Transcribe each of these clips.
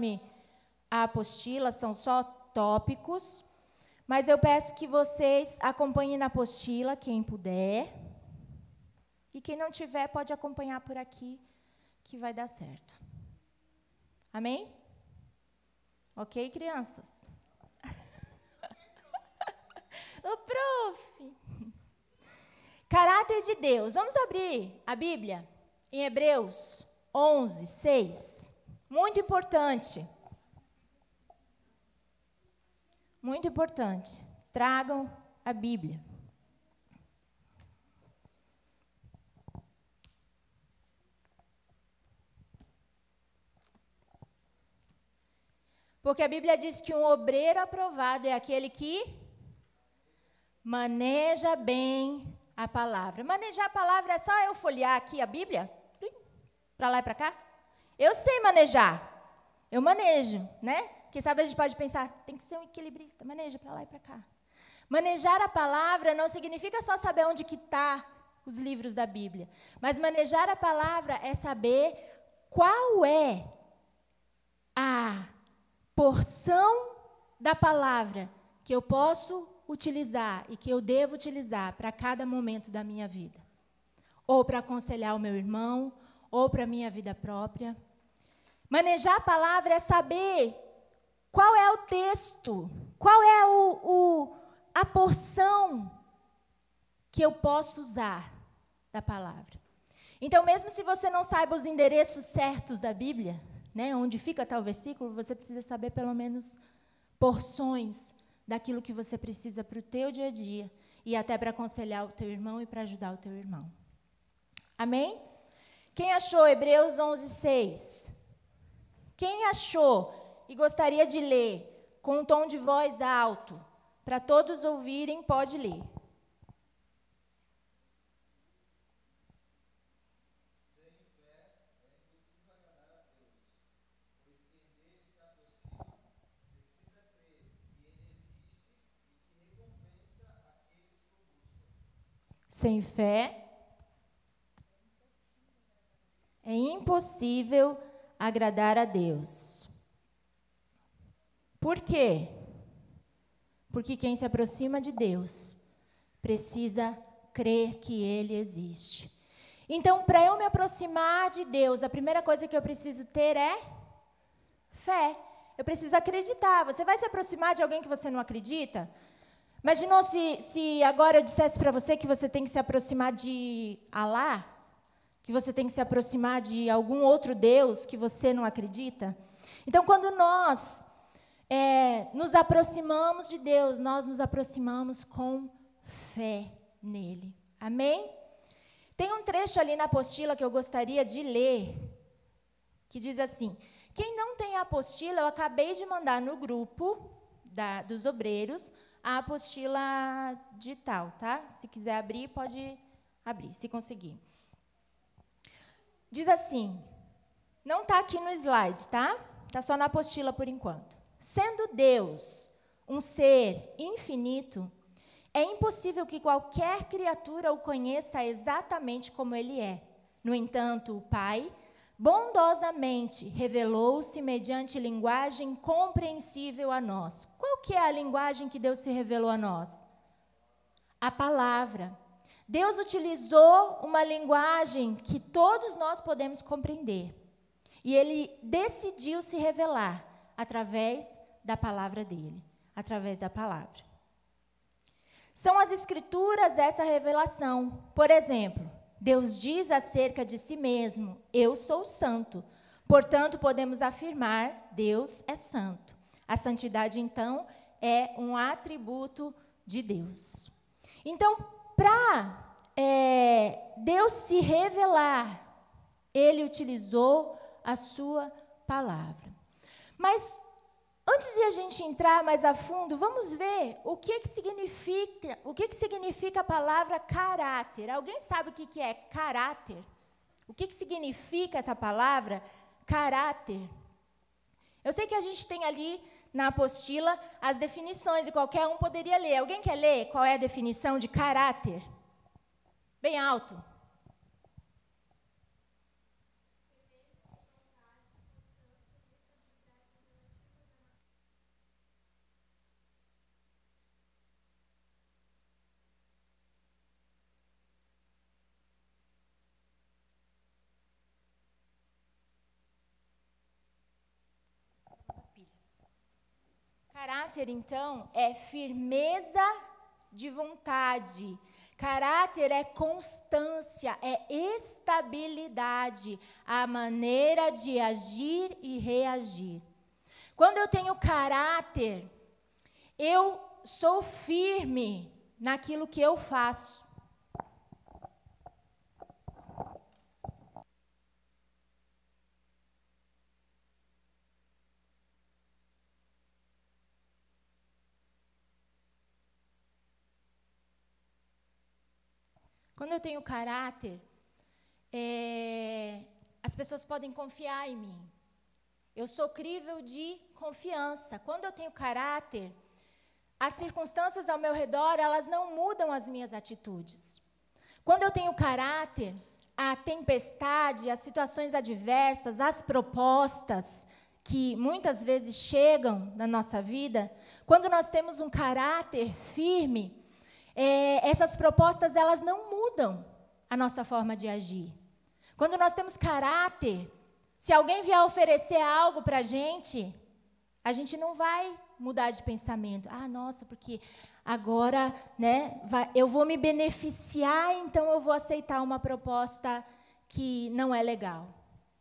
conforme a apostila, são só tópicos, mas eu peço que vocês acompanhem na apostila, quem puder, e quem não tiver pode acompanhar por aqui, que vai dar certo. Amém? Ok, crianças? O prof. Caráter de Deus. Vamos abrir a Bíblia em Hebreus 11, 6. Muito importante. Muito importante. Tragam a Bíblia. Porque a Bíblia diz que um obreiro aprovado é aquele que maneja bem a palavra. Manejar a palavra é só eu folhear aqui a Bíblia? Para lá e para cá? Eu sei manejar. Eu manejo, né? Quem sabe a gente pode pensar, tem que ser um equilibrista, maneja para lá e para cá. Manejar a palavra não significa só saber onde que está os livros da Bíblia. Mas manejar a palavra é saber qual é a porção da palavra que eu posso utilizar e que eu devo utilizar para cada momento da minha vida. Ou para aconselhar o meu irmão, ou para a minha vida própria. Manejar a palavra é saber qual é o texto, qual é a porção que eu posso usar da palavra. Então, mesmo se você não saiba os endereços certos da Bíblia, né, onde fica tal versículo, você precisa saber pelo menos porções daquilo que você precisa para o teu dia a dia e até para aconselhar o teu irmão e para ajudar o teu irmão. Amém? Quem achou Hebreus 11, 6? Quem achou e gostaria de ler com um tom de voz alto, para todos ouvirem, pode ler. Sem fé é impossível agradar a Deus. Por quê? Porque quem se aproxima de Deus precisa crer que Ele existe. Então, para eu me aproximar de Deus, a primeira coisa que eu preciso ter é fé. Eu preciso acreditar. Você vai se aproximar de alguém que você não acredita? Imaginou se agora eu dissesse para você que você tem que se aproximar de Alá? Que você tem que se aproximar de algum outro Deus que você não acredita? Então, quando nós nos aproximamos de Deus, nós nos aproximamos com fé nele. Amém? Tem um trecho ali na apostila que eu gostaria de ler, que diz assim: quem não tem a apostila, eu acabei de mandar no grupo dos obreiros a apostila digital, tá? Se quiser abrir, pode abrir, se conseguir. Diz assim, não está aqui no slide, tá? Está só na apostila por enquanto. Sendo Deus um ser infinito, é impossível que qualquer criatura o conheça exatamente como ele é. No entanto, o Pai bondosamente revelou-se mediante linguagem compreensível a nós. Qual que é a linguagem que Deus se revelou a nós? A palavra. Deus utilizou uma linguagem que todos nós podemos compreender. E Ele decidiu se revelar através da palavra dEle, através da palavra. São as Escrituras essa revelação. Por exemplo, Deus diz acerca de si mesmo, eu sou santo. Portanto, podemos afirmar, Deus é santo. A santidade, então, é um atributo de Deus. Então, para Deus se revelar, Ele utilizou a sua palavra. Mas, antes de a gente entrar mais a fundo, vamos ver o que significa a palavra caráter. Alguém sabe o que é caráter? O que significa essa palavra caráter? Eu sei que a gente tem ali na apostila as definições e qualquer um poderia ler. Alguém quer ler qual é a definição de caráter? Bem alto. Caráter, então, é firmeza de vontade. Caráter é constância, é estabilidade, a maneira de agir e reagir. Quando eu tenho caráter, eu sou firme naquilo que eu faço. Quando eu tenho caráter, as pessoas podem confiar em mim. Eu sou crível de confiança. Quando eu tenho caráter, as circunstâncias ao meu redor, elas não mudam as minhas atitudes. Quando eu tenho caráter, a tempestade, as situações adversas, as propostas que muitas vezes chegam na nossa vida, quando nós temos um caráter firme, essas propostas, elas não mudam a nossa forma de agir. Quando nós temos caráter, se alguém vier oferecer algo para a gente não vai mudar de pensamento. Ah, nossa, porque agora, né, eu vou me beneficiar, então eu vou aceitar uma proposta que não é legal,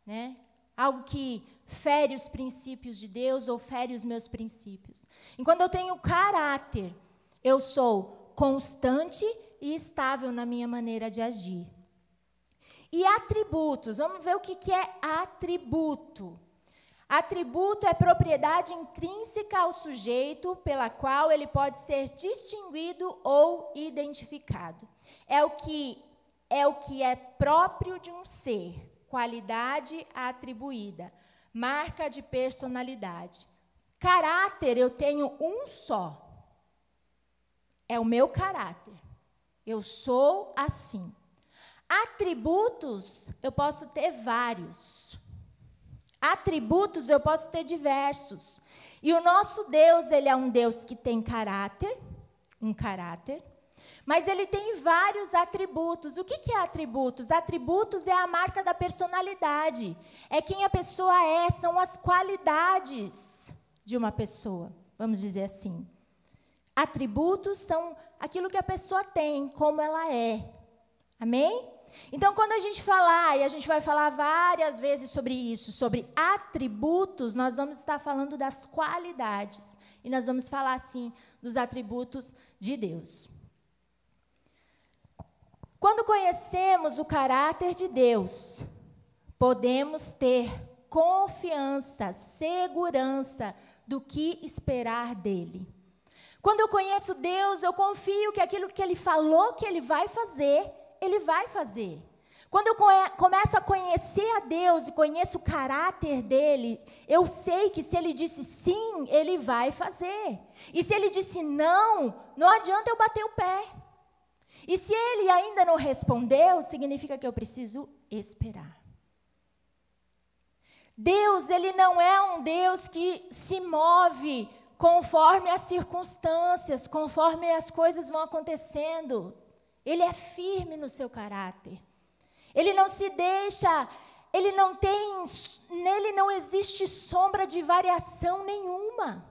né? Algo que fere os princípios de Deus ou fere os meus princípios. E quando eu tenho caráter, eu sou constante e estável na minha maneira de agir. E atributos, vamos ver o que é atributo. Atributo é propriedade intrínseca ao sujeito pela qual ele pode ser distinguido ou identificado. É o que é próprio de um ser, qualidade atribuída, marca de personalidade. Caráter eu tenho um só. É o meu caráter. Eu sou assim. Atributos, eu posso ter vários. Atributos, eu posso ter diversos. E o nosso Deus, ele é um Deus que tem caráter, um caráter, mas ele tem vários atributos. O que é atributos? Atributos é a marca da personalidade. É quem a pessoa é, são as qualidades de uma pessoa, vamos dizer assim. Atributos são aquilo que a pessoa tem, como ela é. Amém? Então, quando a gente falar, e a gente vai falar várias vezes sobre isso, sobre atributos, nós vamos estar falando das qualidades. E nós vamos falar, assim, dos atributos de Deus. Quando conhecemos o caráter de Deus, podemos ter confiança, segurança do que esperar dele. Quando eu conheço Deus, eu confio que aquilo que Ele falou que Ele vai fazer, Ele vai fazer. Quando eu começo a conhecer a Deus e conheço o caráter dEle, eu sei que se Ele disse sim, Ele vai fazer. E se Ele disse não, não adianta eu bater o pé. E se Ele ainda não respondeu, significa que eu preciso esperar. Deus, Ele não é um Deus que se move conforme as circunstâncias, conforme as coisas vão acontecendo. Ele é firme no seu caráter. Ele não se deixa, nele não existe sombra de variação nenhuma.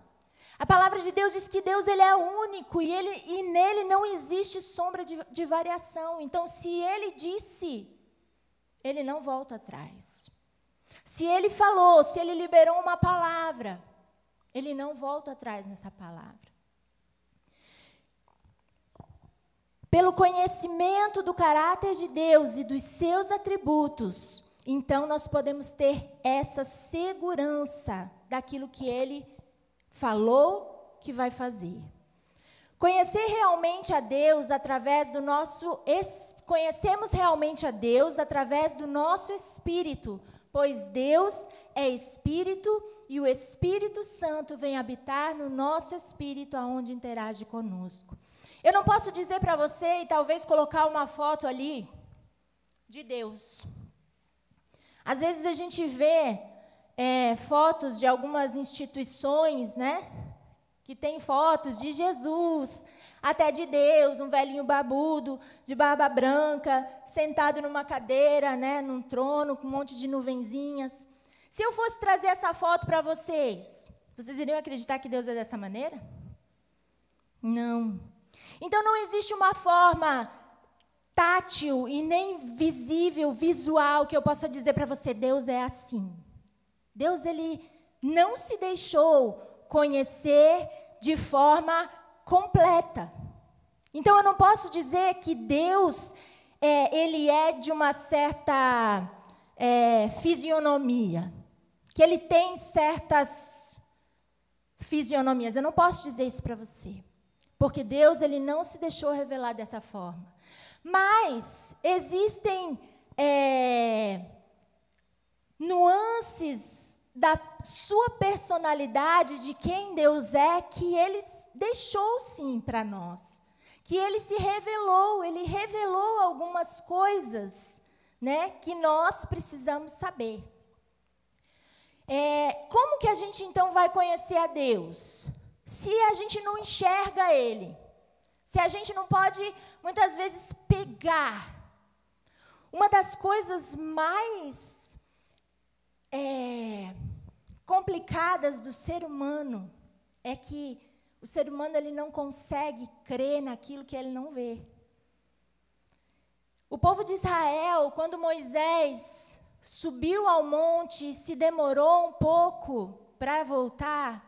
A palavra de Deus diz que Deus ele é único e nele não existe sombra de variação. Então, se Ele disse, Ele não volta atrás. Se Ele falou, se Ele liberou uma palavra, Ele não volta atrás nessa palavra. Pelo conhecimento do caráter de Deus e dos seus atributos, então nós podemos ter essa segurança daquilo que Ele falou que vai fazer. Conhecemos realmente a Deus através do nosso espírito, pois Deus é espírito e o Espírito Santo vem habitar no nosso espírito aonde interage conosco. Eu não posso dizer para você e talvez colocar uma foto ali de Deus. Às vezes a gente vê fotos de algumas instituições, né? Que tem fotos de Jesus, até de Deus, um velhinho barbudo, de barba branca, sentado numa cadeira, né? Num trono, com um monte de nuvenzinhas. Se eu fosse trazer essa foto para vocês Vocês iriam acreditar que Deus é dessa maneira? Não. Então não existe uma forma tátil e nem visível, visual, que eu possa dizer para você, Deus é assim. Deus, ele não se deixou conhecer de forma completa. Então eu não posso dizer que Deus, ele é de uma certa fisionomia, que ele tem certas fisionomias. Eu não posso dizer isso para você, porque Deus, ele não se deixou revelar dessa forma. Mas existem nuances da sua personalidade, de quem Deus é, que ele deixou sim para nós. Que ele se revelou, ele revelou algumas coisas, né, que nós precisamos saber. Como que a gente então vai conhecer a Deus? Se a gente não enxerga Ele. Se a gente não pode, muitas vezes, pegar. Uma das coisas mais complicadas do ser humano é que o ser humano, ele não consegue crer naquilo que ele não vê. O povo de Israel, quando Moisés subiu ao monte e se demorou um pouco para voltar,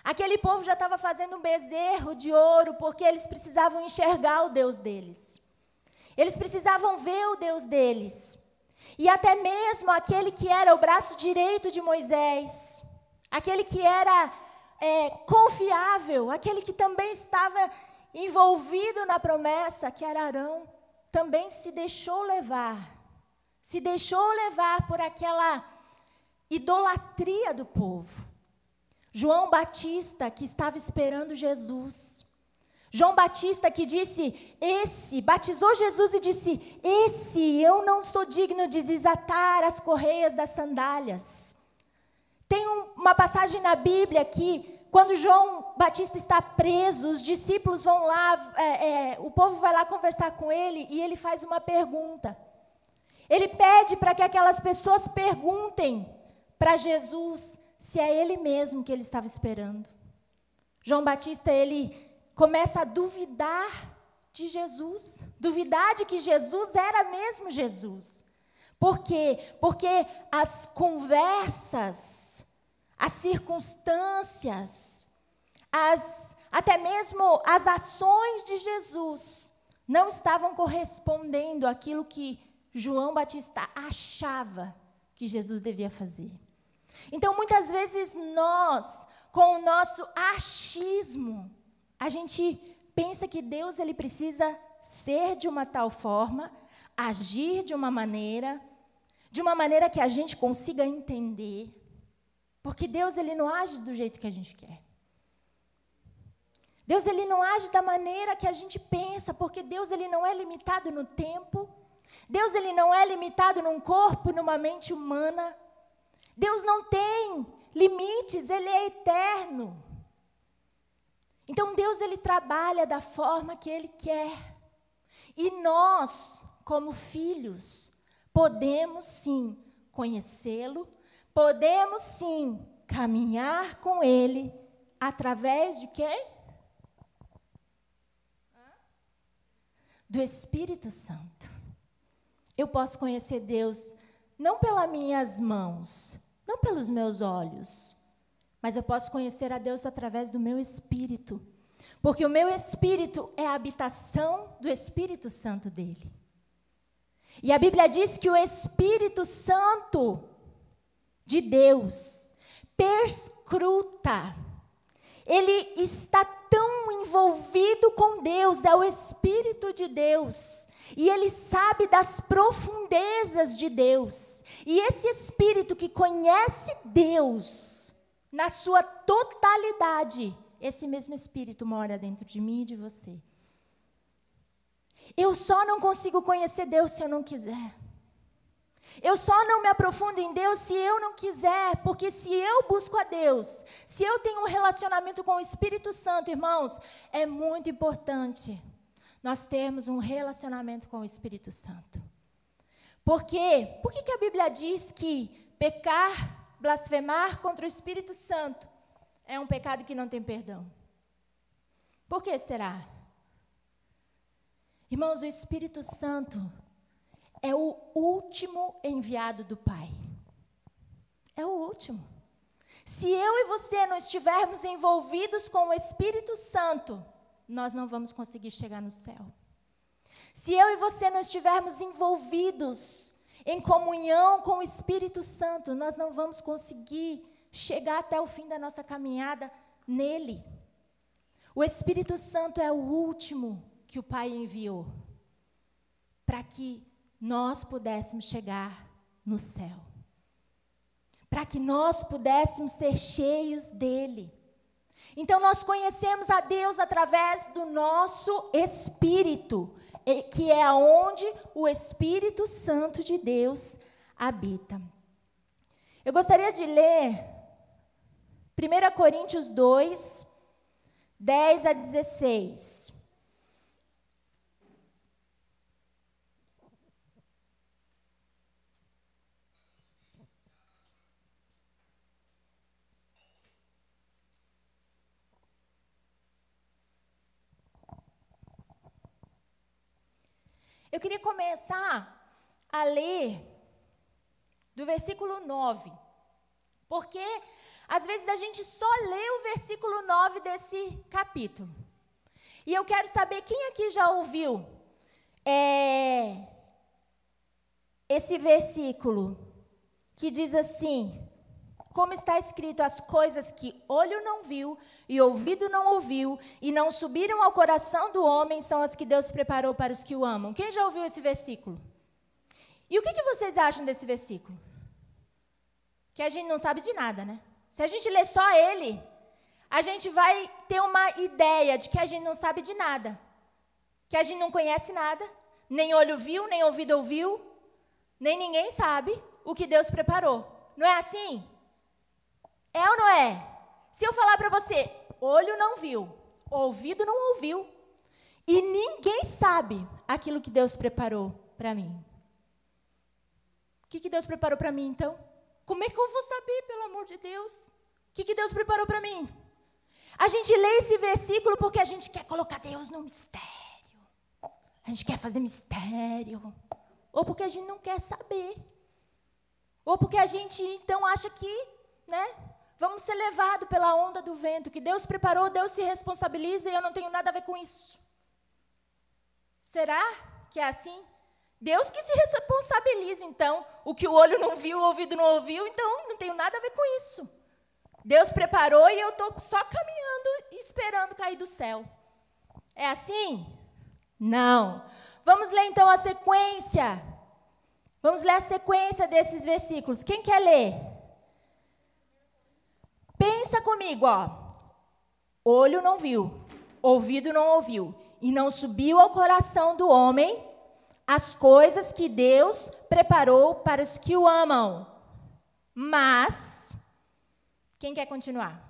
aquele povo já estava fazendo um bezerro de ouro, porque eles precisavam enxergar o Deus deles. Eles precisavam ver o Deus deles. E até mesmo aquele que era o braço direito de Moisés, aquele que era confiável, aquele que também estava envolvido na promessa, que era Arão, também se deixou levar por aquela idolatria do povo. João Batista, que estava esperando Jesus. João Batista que batizou Jesus e disse, eu não sou digno de desatar as correias das sandálias. Tem uma passagem na Bíblia que, quando João Batista está preso, os discípulos vão lá, o povo vai lá conversar com ele, e ele faz uma pergunta. Ele pede para que aquelas pessoas perguntem para Jesus se é ele mesmo que ele estava esperando. João Batista, ele começa a duvidar de Jesus, duvidar de que Jesus era mesmo Jesus. Por quê? Porque as conversas, as circunstâncias, até mesmo as ações de Jesus não estavam correspondendo àquilo que João Batista achava que Jesus devia fazer. Então, muitas vezes nós, com o nosso achismo, a gente pensa que Deus, ele precisa ser de uma tal forma, agir de uma maneira que a gente consiga entender. Porque Deus, ele não age do jeito que a gente quer. Deus, ele não age da maneira que a gente pensa, porque Deus, ele não é limitado no tempo. Deus, ele não é limitado num corpo, numa mente humana. Deus não tem limites, ele é eterno. Então, Deus, ele trabalha da forma que ele quer. E nós, como filhos, podemos sim conhecê-lo, podemos sim caminhar com ele através de quem? Do Espírito Santo. Eu posso conhecer Deus não pelas minhas mãos, não pelos meus olhos, mas eu posso conhecer a Deus através do meu espírito, porque o meu espírito é a habitação do Espírito Santo dele. E a Bíblia diz que o Espírito Santo de Deus perscruta, ele está tão envolvido com Deus, é o Espírito de Deus, e ele sabe das profundezas de Deus. E esse Espírito que conhece Deus na sua totalidade, esse mesmo Espírito mora dentro de mim e de você. Eu só não consigo conhecer Deus se eu não quiser. Eu só não me aprofundo em Deus se eu não quiser, porque se eu busco a Deus, se eu tenho um relacionamento com o Espírito Santo, irmãos, é muito importante nós termos um relacionamento com o Espírito Santo. Por quê? Por que a Bíblia diz que pecar, blasfemar contra o Espírito Santo é um pecado que não tem perdão? Por que será? Irmãos, o Espírito Santo é o último enviado do Pai. É o último. Se eu e você não estivermos envolvidos com o Espírito Santo, nós não vamos conseguir chegar no céu. Se eu e você não estivermos envolvidos em comunhão com o Espírito Santo, nós não vamos conseguir chegar até o fim da nossa caminhada nele. O Espírito Santo é o último que o Pai enviou para que nós pudéssemos chegar no céu. Para que nós pudéssemos ser cheios dele. Então, nós conhecemos a Deus através do nosso Espírito, que é onde o Espírito Santo de Deus habita. Eu gostaria de ler 1 Coríntios 2, 10 a 16. Eu queria começar a ler do versículo 9, porque às vezes a gente só lê o versículo 9 desse capítulo. E eu quero saber quem aqui já ouviu esse versículo que diz assim, como está escrito, as coisas que olho não viu e ouvido não ouviu e não subiram ao coração do homem são as que Deus preparou para os que o amam. Quem já ouviu esse versículo? E o que vocês acham desse versículo? Que a gente não sabe de nada, né? Se a gente ler só ele, a gente vai ter uma ideia de que a gente não sabe de nada. Que a gente não conhece nada, nem olho viu, nem ouvido ouviu, nem ninguém sabe o que Deus preparou. Não é assim? É ou não é? Se eu falar para você, olho não viu, ouvido não ouviu, e ninguém sabe aquilo que Deus preparou para mim. O que Deus preparou para mim, então? Como é que eu vou saber, pelo amor de Deus? O que Deus preparou para mim? A gente lê esse versículo porque a gente quer colocar Deus no mistério. A gente quer fazer mistério. Ou porque a gente não quer saber. Ou porque a gente, então, acha que, vamos ser levados pela onda do vento, que Deus preparou, Deus se responsabiliza e eu não tenho nada a ver com isso. Será que é assim? Deus que se responsabiliza, então, o que o olho não viu, o ouvido não ouviu, então não tenho nada a ver com isso. Deus preparou e eu estou só caminhando e esperando cair do céu. É assim? Não. Vamos ler então a sequência. Vamos ler a sequência desses versículos. Quem quer ler? Pensa comigo, ó. Olho não viu, ouvido não ouviu, e não subiu ao coração do homem as coisas que Deus preparou para os que o amam. Mas, quem quer continuar?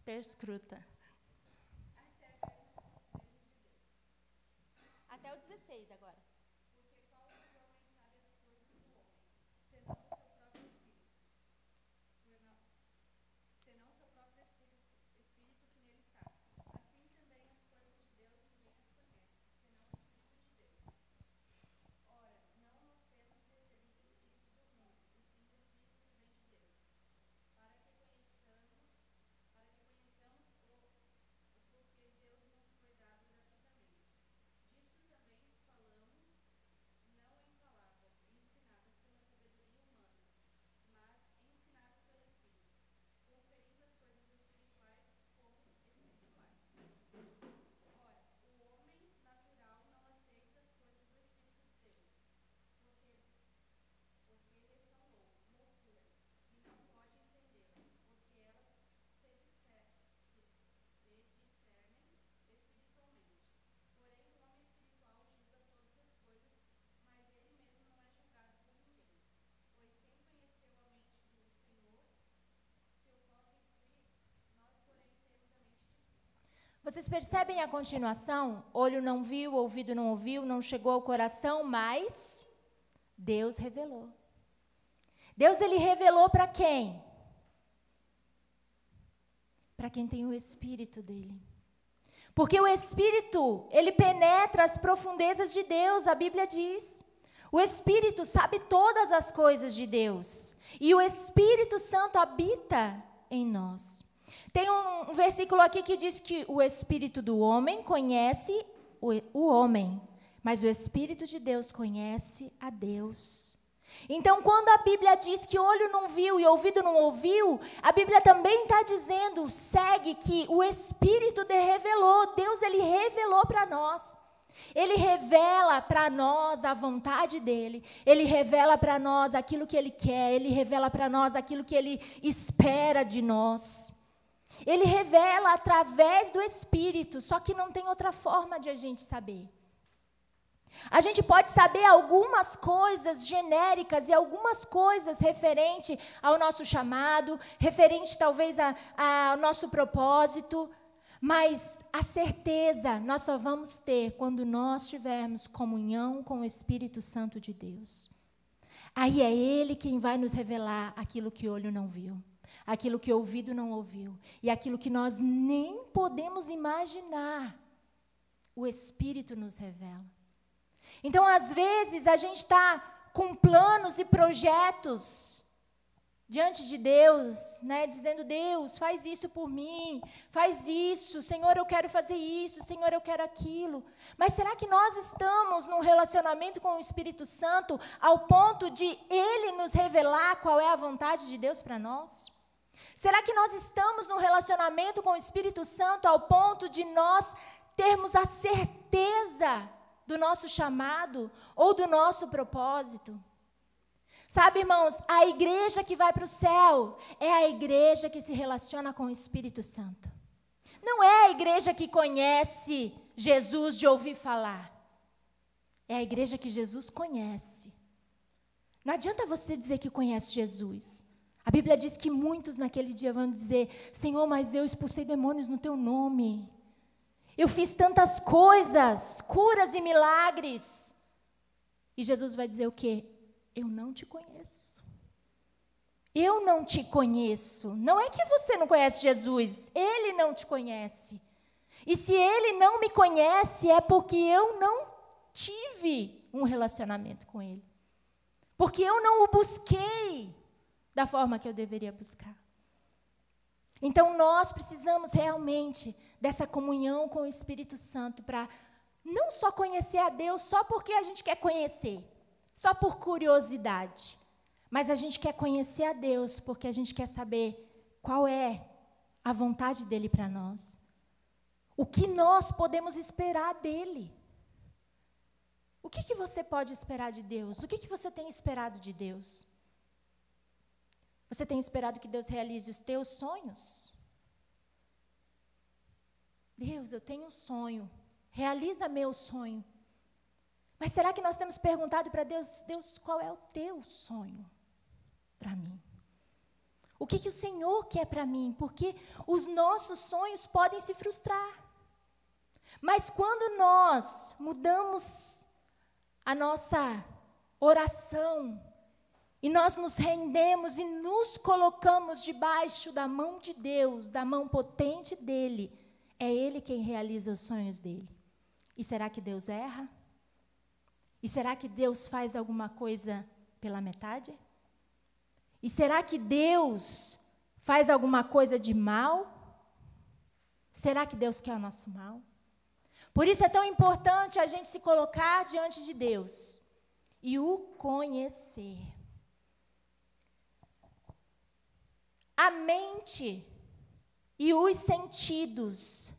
Perscruta. Até o 16 agora. Vocês percebem a continuação? Olho não viu, ouvido não ouviu, não chegou ao coração, mas Deus revelou. Deus, ele revelou para quem? Para quem tem o Espírito dele. Porque o Espírito, ele penetra as profundezas de Deus, a Bíblia diz. O Espírito sabe todas as coisas de Deus. E o Espírito Santo habita em nós. Tem um versículo aqui que diz que o Espírito do homem conhece o homem, mas o Espírito de Deus conhece a Deus. Então, quando a Bíblia diz que olho não viu e ouvido não ouviu, a Bíblia também está dizendo, segue que o Espírito revelou, Deus ele revelou para nós. Ele revela para nós a vontade dele, ele revela para nós aquilo que ele quer, ele revela para nós aquilo que ele espera de nós. Ele revela através do Espírito, só que não tem outra forma de a gente saber. A gente pode saber algumas coisas genéricas e algumas coisas referente ao nosso chamado, referente talvez ao nosso propósito, mas a certeza nós só vamos ter quando nós tivermos comunhão com o Espírito Santo de Deus. Aí é Ele quem vai nos revelar aquilo que olho não viu, aquilo que ouvido não ouviu e aquilo que nós nem podemos imaginar. O Espírito nos revela. Então, às vezes, a gente está com planos e projetos diante de Deus, né? Dizendo, Deus, faz isso por mim, faz isso, Senhor, eu quero fazer isso, Senhor, eu quero aquilo. Mas será que nós estamos num relacionamento com o Espírito Santo ao ponto de Ele nos revelar qual é a vontade de Deus para nós? Será que nós estamos num relacionamento com o Espírito Santo ao ponto de nós termos a certeza do nosso chamado ou do nosso propósito? Sabe, irmãos, a igreja que vai para o céu é a igreja que se relaciona com o Espírito Santo. Não é a igreja que conhece Jesus de ouvir falar. É a igreja que Jesus conhece. Não adianta você dizer que conhece Jesus. A Bíblia diz que muitos naquele dia vão dizer, Senhor, mas eu expulsei demônios no teu nome. Eu fiz tantas coisas, curas e milagres. E Jesus vai dizer o quê? Eu não te conheço. Eu não te conheço. Não é que você não conhece Jesus, Ele não te conhece. E se Ele não me conhece, é porque eu não tive um relacionamento com Ele. Porque eu não o busquei da forma que eu deveria buscar. Então, nós precisamos realmente dessa comunhão com o Espírito Santo para não só conhecer a Deus só porque a gente quer conhecer, só por curiosidade, mas a gente quer conhecer a Deus porque a gente quer saber qual é a vontade dEle para nós. O que nós podemos esperar dEle. O que você pode esperar de Deus? O que você tem esperado de Deus? Você tem esperado que Deus realize os teus sonhos? Deus, eu tenho um sonho. Realiza meu sonho. Mas será que nós temos perguntado para Deus, Deus, qual é o teu sonho para mim? O que o Senhor quer para mim? Porque os nossos sonhos podem se frustrar. Mas quando nós mudamos a nossa oração, e nós nos rendemos e nos colocamos debaixo da mão de Deus, da mão potente dEle, é Ele quem realiza os sonhos dEle. E será que Deus erra? E será que Deus faz alguma coisa pela metade? E será que Deus faz alguma coisa de mal? Será que Deus quer o nosso mal? Por isso é tão importante a gente se colocar diante de Deus e o conhecer. A mente e os sentidos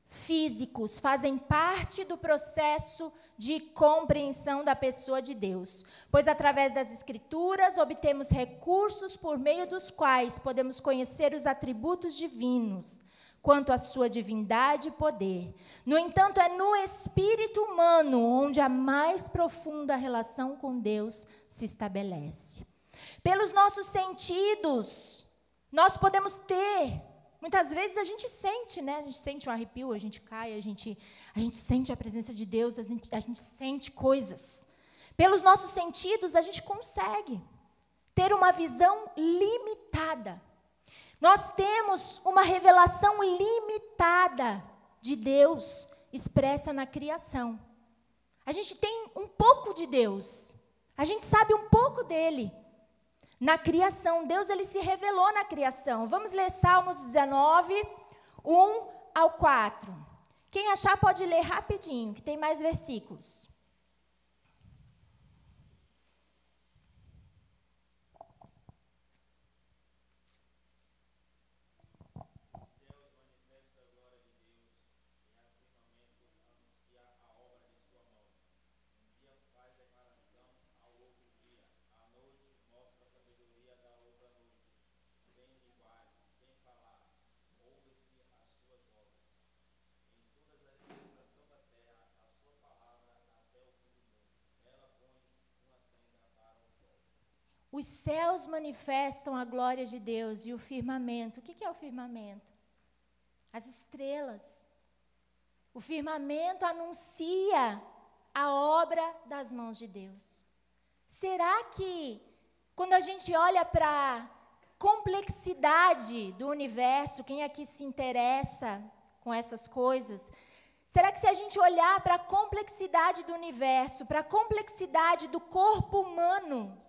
físicos fazem parte do processo de compreensão da pessoa de Deus, pois através das Escrituras obtemos recursos por meio dos quais podemos conhecer os atributos divinos, quanto à sua divindade e poder. No entanto, é no espírito humano onde a mais profunda relação com Deus se estabelece. Pelos nossos sentidos, nós podemos ter Muitas vezes a gente sente, né? A gente sente um arrepio, a gente cai, a gente sente a presença de Deus, a gente sente coisas. Pelos nossos sentidos, a gente consegue ter uma visão limitada. Nós temos uma revelação limitada de Deus expressa na criação. A gente tem um pouco de Deus. A gente sabe um pouco dele. Na criação, Deus ele se revelou na criação. Vamos ler Salmos 19, 1 ao 4. Quem achar pode ler rapidinho, que tem mais versículos. Os céus manifestam a glória de Deus e o firmamento. O que é o firmamento? As estrelas. O firmamento anuncia a obra das mãos de Deus. Será que, quando a gente olha para a complexidade do universo, quem aqui se interessa com essas coisas, será que se a gente olhar para a complexidade do universo, para a complexidade do corpo humano,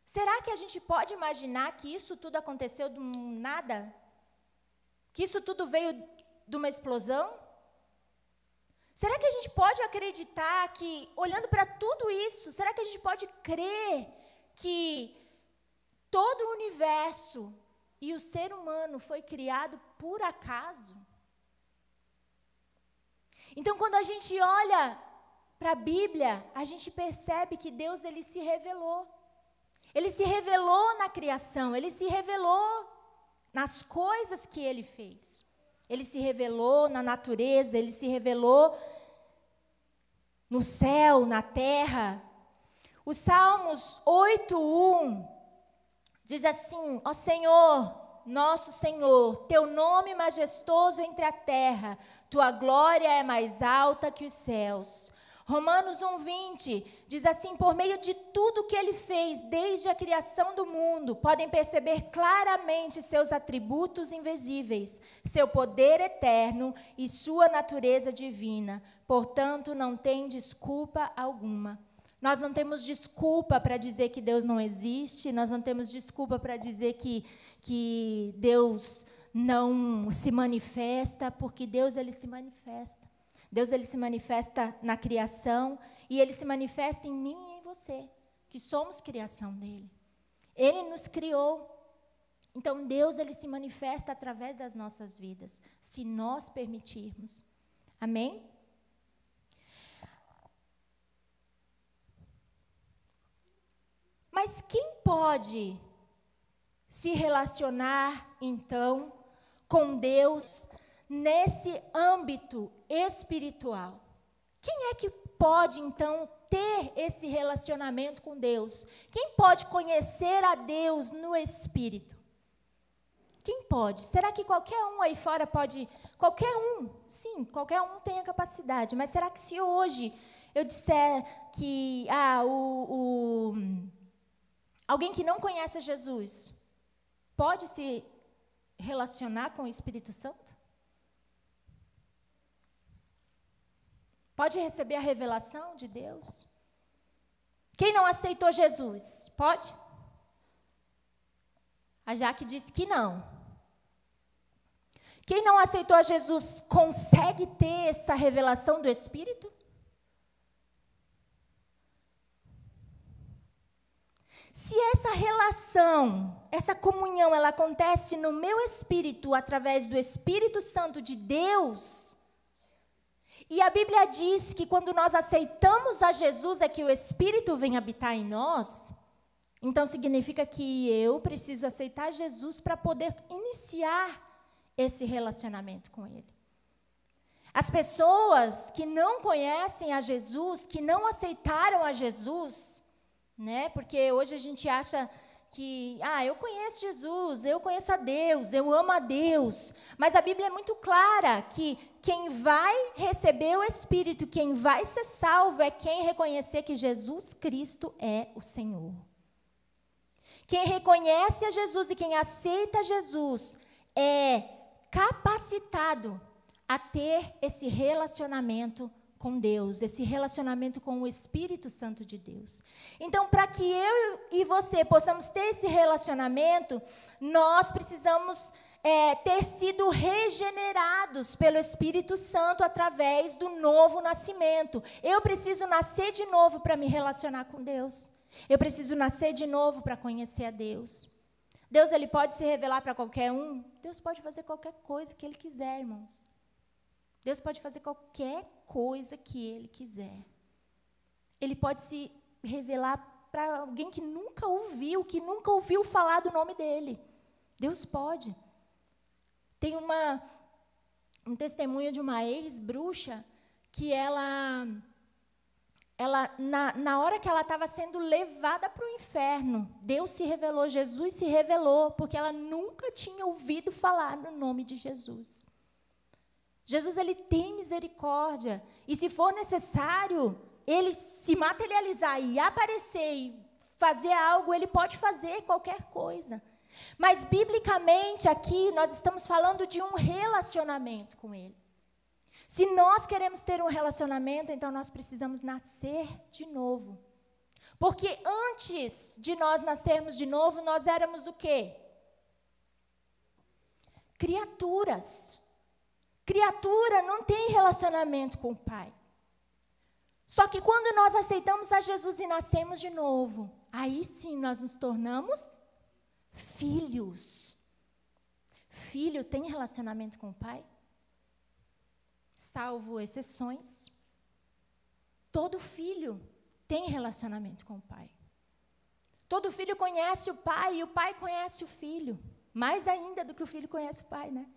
será que a gente pode imaginar que isso tudo aconteceu do nada? Que isso tudo veio de uma explosão? Será que a gente pode acreditar que, olhando para tudo isso, será que a gente pode crer que todo o universo e o ser humano foi criado por acaso? Então, quando a gente olha para a Bíblia, a gente percebe que Deus ele se revelou. Ele se revelou na criação, ele se revelou nas coisas que ele fez. Ele se revelou na natureza, ele se revelou no céu, na terra. Os Salmos 8:1 diz assim: ó Senhor, nosso Senhor, teu nome majestoso entre a terra, tua glória é mais alta que os céus. Romanos 1:20 diz assim: por meio de tudo que ele fez desde a criação do mundo, podem perceber claramente seus atributos invisíveis, seu poder eterno e sua natureza divina. Portanto, não tem desculpa alguma. Nós não temos desculpa para dizer que Deus não existe, nós não temos desculpa para dizer que Deus não se manifesta, porque Deus ele se manifesta. Deus ele se manifesta na criação e ele se manifesta em mim e em você, que somos criação dele. Ele nos criou. Então Deus ele se manifesta através das nossas vidas, se nós permitirmos. Amém? Mas quem pode se relacionar então com Deus nesse âmbito espiritual? Quem é que pode, então, ter esse relacionamento com Deus? Quem pode conhecer a Deus no Espírito? Quem pode? Será que qualquer um aí fora pode? Qualquer um, sim, qualquer um tem a capacidade. Mas será que se hoje eu disser que alguém que não conhece Jesus pode se relacionar com o Espírito Santo? Pode receber a revelação de Deus? Quem não aceitou Jesus, pode? A Jaque disse que não. Quem não aceitou a Jesus consegue ter essa revelação do Espírito? Se essa relação, essa comunhão, ela acontece no meu espírito, através do Espírito Santo de Deus, e a Bíblia diz que quando nós aceitamos a Jesus é que o Espírito vem habitar em nós, então significa que eu preciso aceitar Jesus para poder iniciar esse relacionamento com Ele. As pessoas que não conhecem a Jesus, que não aceitaram a Jesus, né? Porque hoje a gente acha eu conheço Jesus, eu conheço a Deus, eu amo a Deus. Mas a Bíblia é muito clara que quem vai receber o Espírito, quem vai ser salvo, é quem reconhecer que Jesus Cristo é o Senhor. Quem reconhece a Jesus e quem aceita Jesus é capacitado a ter esse relacionamento com Deus, esse relacionamento com o Espírito Santo de Deus. Então, para que eu e você possamos ter esse relacionamento, nós precisamos ter sido regenerados pelo Espírito Santo através do novo nascimento. Eu preciso nascer de novo para me relacionar com Deus. Eu preciso nascer de novo para conhecer a Deus. Deus, ele pode se revelar para qualquer um? Deus pode fazer qualquer coisa que ele quiser, irmãos. Deus pode fazer qualquer coisa que ele quiser. Ele pode se revelar para alguém que nunca ouviu falar do nome dele. Deus pode. Tem um testemunho de uma ex-bruxa que ela na hora que ela estava sendo levada para o inferno, Deus se revelou, Jesus se revelou, porque ela nunca tinha ouvido falar no nome de Jesus. Jesus, ele tem misericórdia, e se for necessário, ele se materializar e aparecer e fazer algo, ele pode fazer qualquer coisa. Mas, biblicamente, aqui, nós estamos falando de um relacionamento com ele. Se nós queremos ter um relacionamento, então nós precisamos nascer de novo. Porque antes de nós nascermos de novo, nós éramos o quê? Criaturas. Criatura não tem relacionamento com o Pai. Só que quando nós aceitamos a Jesus e nascemos de novo, aí sim nós nos tornamos filhos. Filho tem relacionamento com o Pai? Salvo exceções. Todo filho tem relacionamento com o Pai. Todo filho conhece o Pai e o Pai conhece o filho. Mais ainda do que o filho conhece o Pai, né?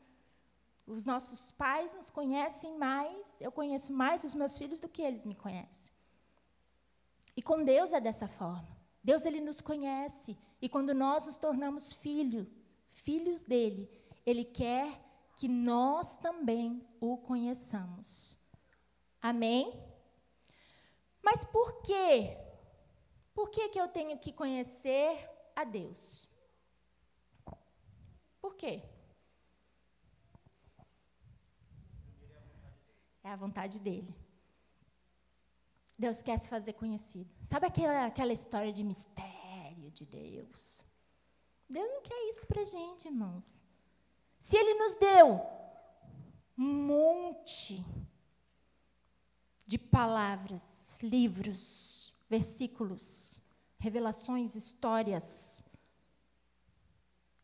Os nossos pais nos conhecem mais, eu conheço mais os meus filhos do que eles me conhecem. E com Deus é dessa forma. Deus, ele nos conhece. E quando nós nos tornamos filhos dele, ele quer que nós também o conheçamos. Amém? Mas por quê? Por que eu tenho que conhecer a Deus? Por quê? É a vontade dele. Deus quer se fazer conhecido. Sabe aquela história de mistério de Deus? Deus não quer isso para a gente, irmãos. Se ele nos deu um monte de palavras, livros, versículos, revelações, histórias,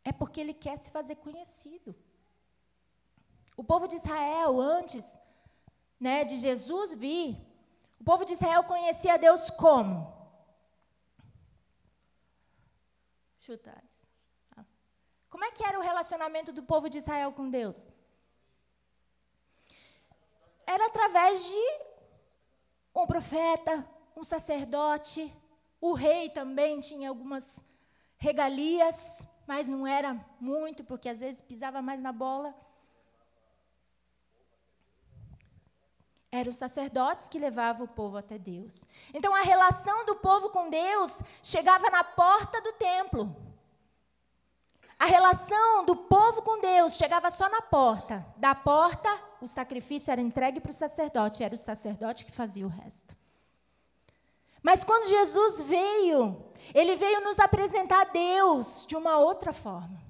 é porque ele quer se fazer conhecido. O povo de Israel, antes de Jesus vir, o povo de Israel conhecia Deus como? Chuta. Como é que era o relacionamento do povo de Israel com Deus? Era através de um profeta, um sacerdote. O rei também tinha algumas regalias, mas não era muito, porque às vezes pisava mais na bola. Eram os sacerdotes que levavam o povo até Deus. Então, a relação do povo com Deus chegava na porta do templo. A relação do povo com Deus chegava só na porta. Da porta, o sacrifício era entregue para o sacerdote. Era o sacerdote que fazia o resto. Mas quando Jesus veio, ele veio nos apresentar a Deus de uma outra forma.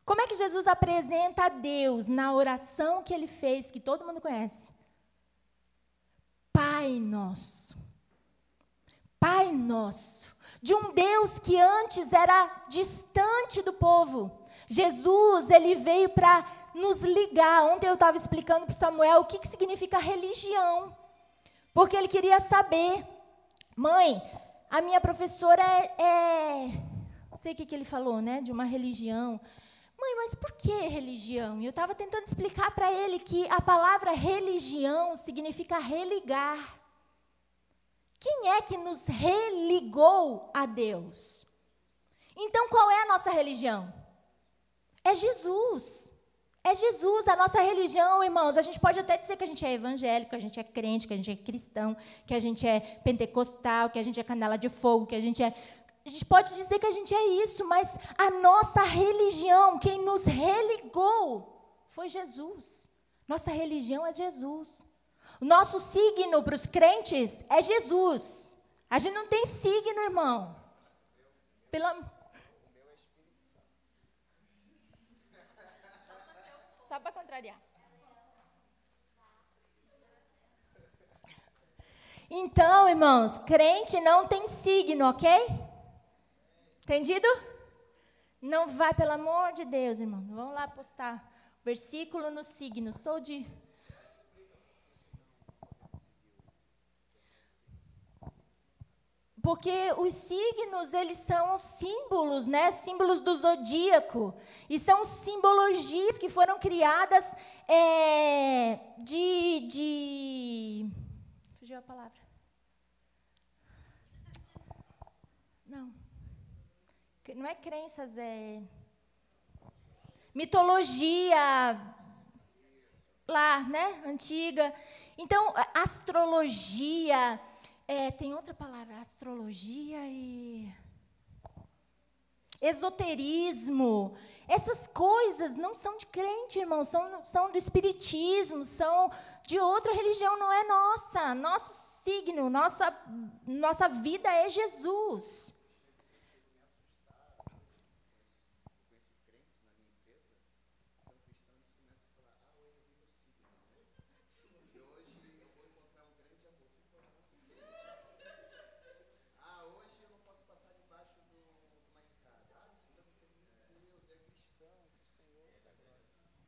Como é que Jesus apresenta a Deus na oração que ele fez, que todo mundo conhece? Pai nosso, Pai nosso, de um Deus que antes era distante do povo. Jesus, ele veio para nos ligar. Ontem eu estava explicando para o Samuel o que significa religião, porque ele queria saber. Mãe, a minha professora não sei o que ele falou, de uma religião. Mãe, mas por que religião? E eu estava tentando explicar para ele que a palavra religião significa religar. Quem é que nos religou a Deus? Então, qual é a nossa religião? É Jesus. É Jesus, a nossa religião, irmãos. A gente pode até dizer que a gente é evangélico, que a gente é crente, que a gente é cristão, que a gente é pentecostal, que a gente é canela de fogo, que a gente é... A gente pode dizer que a gente é isso, mas a nossa religião, quem nos religou, foi Jesus. Nossa religião é Jesus. O nosso signo para os crentes é Jesus. A gente não tem signo, irmão. Só para contrariar. Então, irmãos, crente não tem signo, ok? Entendido? Não vai, pelo amor de Deus, irmão. Vamos lá postar versículo no signo. Porque os signos, eles são símbolos, né? Símbolos do zodíaco. E são simbologias que foram criadas fugiu a palavra. Não é crenças, é mitologia lá, né? Antiga. Então, astrologia... tem outra palavra, astrologia e esoterismo. Essas coisas não são de crente, irmão, são do espiritismo, são de outra religião, não é nossa. Nosso signo, nossa vida é Jesus.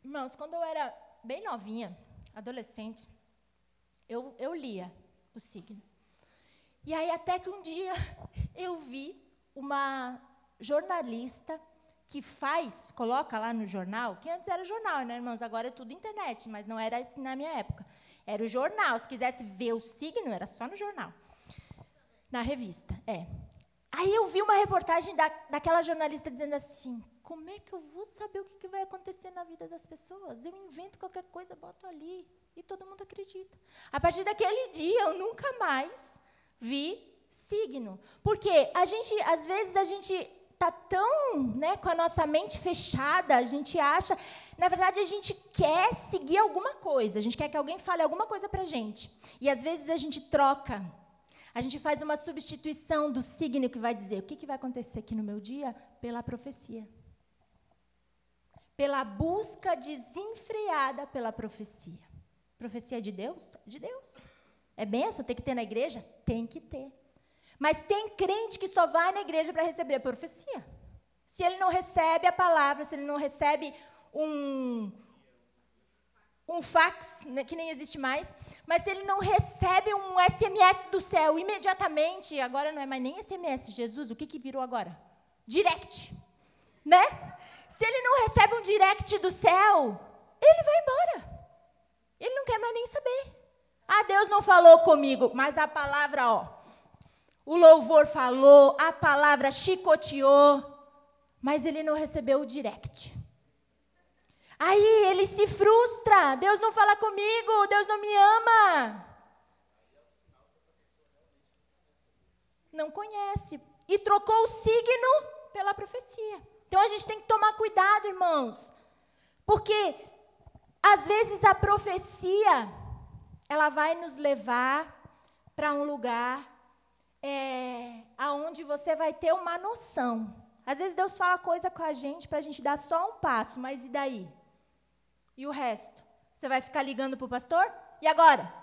Irmãos, quando eu era bem novinha, adolescente, eu lia o signo. E aí até que um dia eu vi uma jornalista que coloca lá no jornal, que antes era jornal, né, irmãos? Agora é tudo internet, mas não era assim na minha época. Era o jornal, se quisesse ver o signo, era só no jornal. Na revista, Aí eu vi uma reportagem daquela jornalista dizendo assim, como é que eu vou saber o que vai acontecer na vida das pessoas? Eu invento qualquer coisa, boto ali, e todo mundo acredita. A partir daquele dia, eu nunca mais vi signo. Porque às vezes a gente está tão, né, com a nossa mente fechada, a gente acha... Na verdade, a gente quer seguir alguma coisa, a gente quer que alguém fale alguma coisa para a gente. E, às vezes, a gente troca. A gente faz uma substituição do signo que vai dizer o que vai acontecer aqui no meu dia pela profecia. Pela busca desenfreada pela profecia. Profecia é de Deus? De Deus. É bênção? Tem que ter na igreja? Tem que ter. Mas tem crente que só vai na igreja para receber a profecia. Se ele não recebe a palavra, se ele não recebe um fax, né, que nem existe mais, mas se ele não recebe um SMS do céu imediatamente, agora não é mais nem SMS, Jesus, o que virou agora? Direct, né? Se ele não recebe um direct do céu, ele vai embora. Ele não quer mais nem saber. Ah, Deus não falou comigo, mas a palavra, o louvor falou, a palavra chicoteou, mas ele não recebeu o direct. Aí ele se frustra, Deus não fala comigo, Deus não me ama. Não conhece. E trocou o signo pela profecia. Então a gente tem que tomar cuidado, irmãos. Porque, às vezes, a profecia, ela vai nos levar para um lugar onde você vai ter uma noção. Às vezes Deus fala coisa com a gente para a gente dar só um passo, mas e daí? E o resto? Você vai ficar ligando para o pastor? E agora?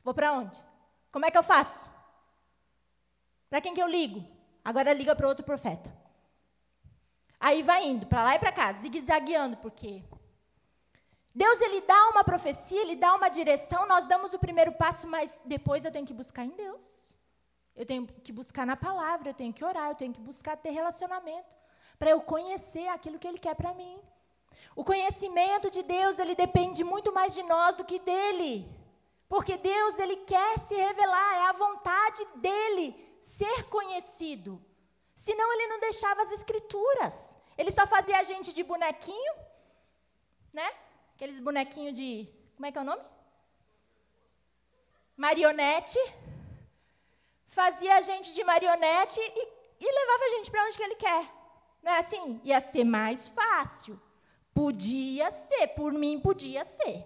Vou para onde? Como é que eu faço? Para quem que eu ligo? Agora liga para outro profeta. Aí vai indo para lá e para cá, zigue-zagueando, porque Deus, ele dá uma profecia, ele dá uma direção, nós damos o primeiro passo, mas depois eu tenho que buscar em Deus. Eu tenho que buscar na palavra, eu tenho que orar, eu tenho que buscar ter relacionamento, para eu conhecer aquilo que ele quer para mim. O conhecimento de Deus, ele depende muito mais de nós do que dele. Porque Deus, ele quer se revelar, é a vontade dele ser conhecido. Senão ele não deixava as escrituras. Ele só fazia a gente de bonequinho, né? Aqueles bonequinhos de... Como é que é o nome? Marionete. Fazia a gente de marionete e levava a gente para onde que ele quer. Não é assim? Ia ser mais fácil. Podia ser, por mim podia ser.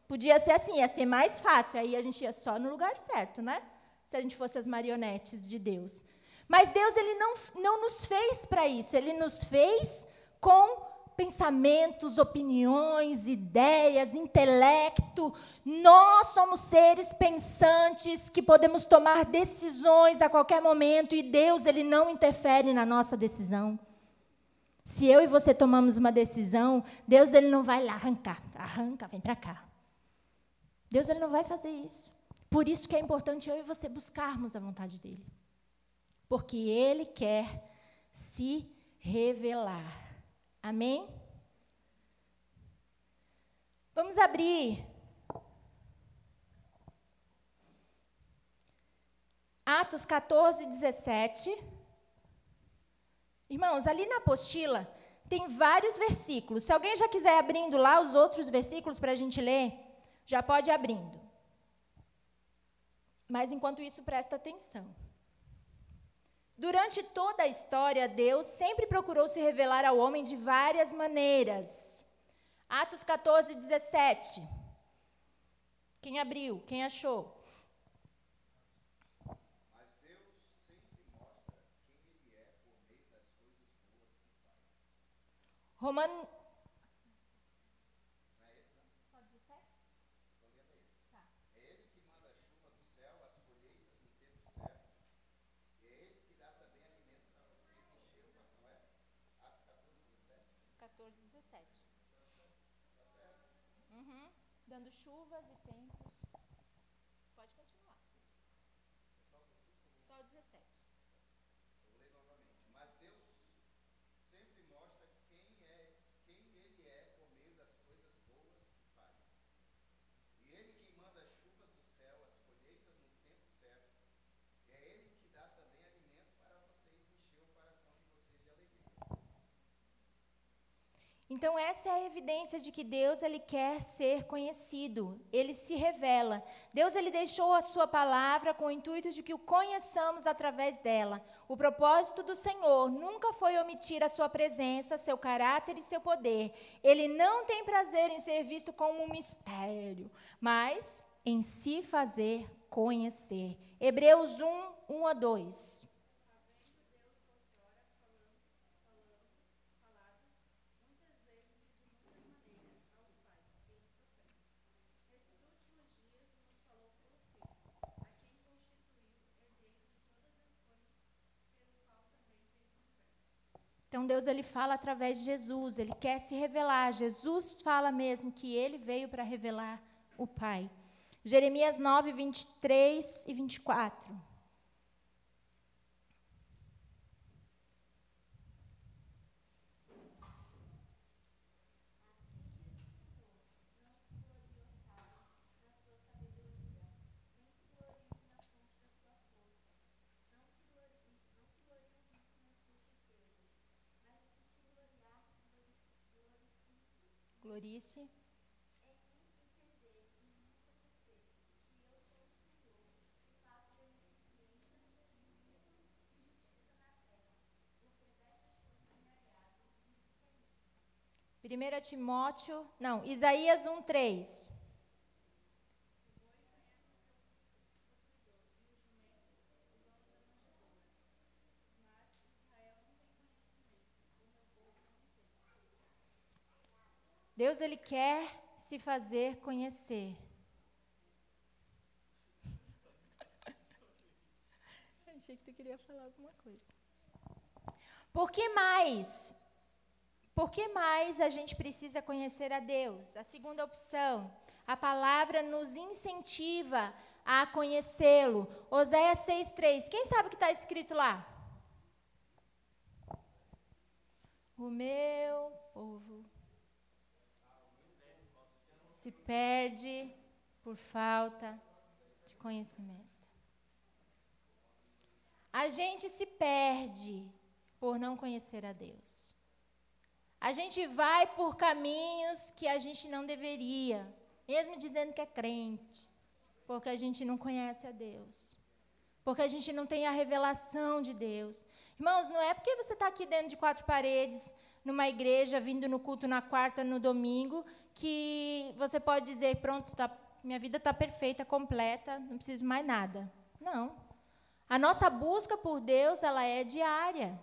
Podia ser assim, ia ser mais fácil. Aí a gente ia só no lugar certo, né? Se a gente fosse as marionetes de Deus. Mas Deus, ele não nos fez para isso. Ele nos fez com pensamentos, opiniões, ideias, intelecto. Nós somos seres pensantes que podemos tomar decisões a qualquer momento e Deus, ele não interfere na nossa decisão. Se eu e você tomamos uma decisão, Deus, ele não vai lá arranca, vem para cá. Deus, ele não vai fazer isso. Por isso que é importante eu e você buscarmos a vontade dele. Porque ele quer se revelar. Amém? Vamos abrir Atos 14, 17. Irmãos, ali na apostila tem vários versículos. Se alguém já quiser abrindo lá os outros versículos para a gente ler, já pode ir abrindo. Mas enquanto isso, presta atenção. Durante toda a história, Deus sempre procurou se revelar ao homem de várias maneiras. Atos 14, 17. Quem abriu? Quem achou? Mas Deus sempre mostra quem Ele é por meio das coisas boas que faz. Romano... Não é esse, não? Só 17? Estou lendo aí. Tá. É Ele que manda a chuva do céu, as colheitas no tempo certo. E é Ele que dá também alimento para vocês encher o... Não é? Atos 14, 17. 14, 17. Está certo. Dando chuvas e tempos. Pode continuar. É só o versículo. Só 17. Eu vou ler novamente. Mas Deus sempre mostra quem Ele é por meio das coisas boas que faz. E Ele que manda as chuvas do céu, as colheitas no tempo certo. E é Ele que dá também alimento para vocês encher o coração de vocês de alegria. Então, essa é a evidência de que Deus, ele quer ser conhecido. Ele se revela. Deus, ele deixou a sua palavra com o intuito de que o conheçamos através dela. O propósito do Senhor nunca foi omitir a sua presença, seu caráter e seu poder. Ele não tem prazer em ser visto como um mistério, mas em se fazer conhecer. Hebreus 1, 1 a 2. Então, Deus, ele fala através de Jesus, ele quer se revelar. Jesus fala mesmo que ele veio para revelar o Pai. Jeremias 9, 23 e 24. Glorice. Isaías 1, 3. Deus, ele quer se fazer conhecer. Achei que tu queria falar alguma coisa. Por que mais a gente precisa conhecer a Deus? A segunda opção, a palavra nos incentiva a conhecê-lo. Oséias 6:3. Quem sabe o que está escrito lá? O meu povo se perde por falta conhecimento. A gente se perde por não conhecer a Deus. A gente vai por caminhos que a gente não deveria, mesmo dizendo que é crente, porque a gente não conhece a Deus, porque a gente não tem a revelação de Deus. Irmãos, não é porque você está aqui dentro de 4 paredes, numa igreja, vindo no culto na quarta, no domingo, que você pode dizer, pronto, minha vida está perfeita, completa, não preciso mais nada. Não. A nossa busca por Deus, ela é diária.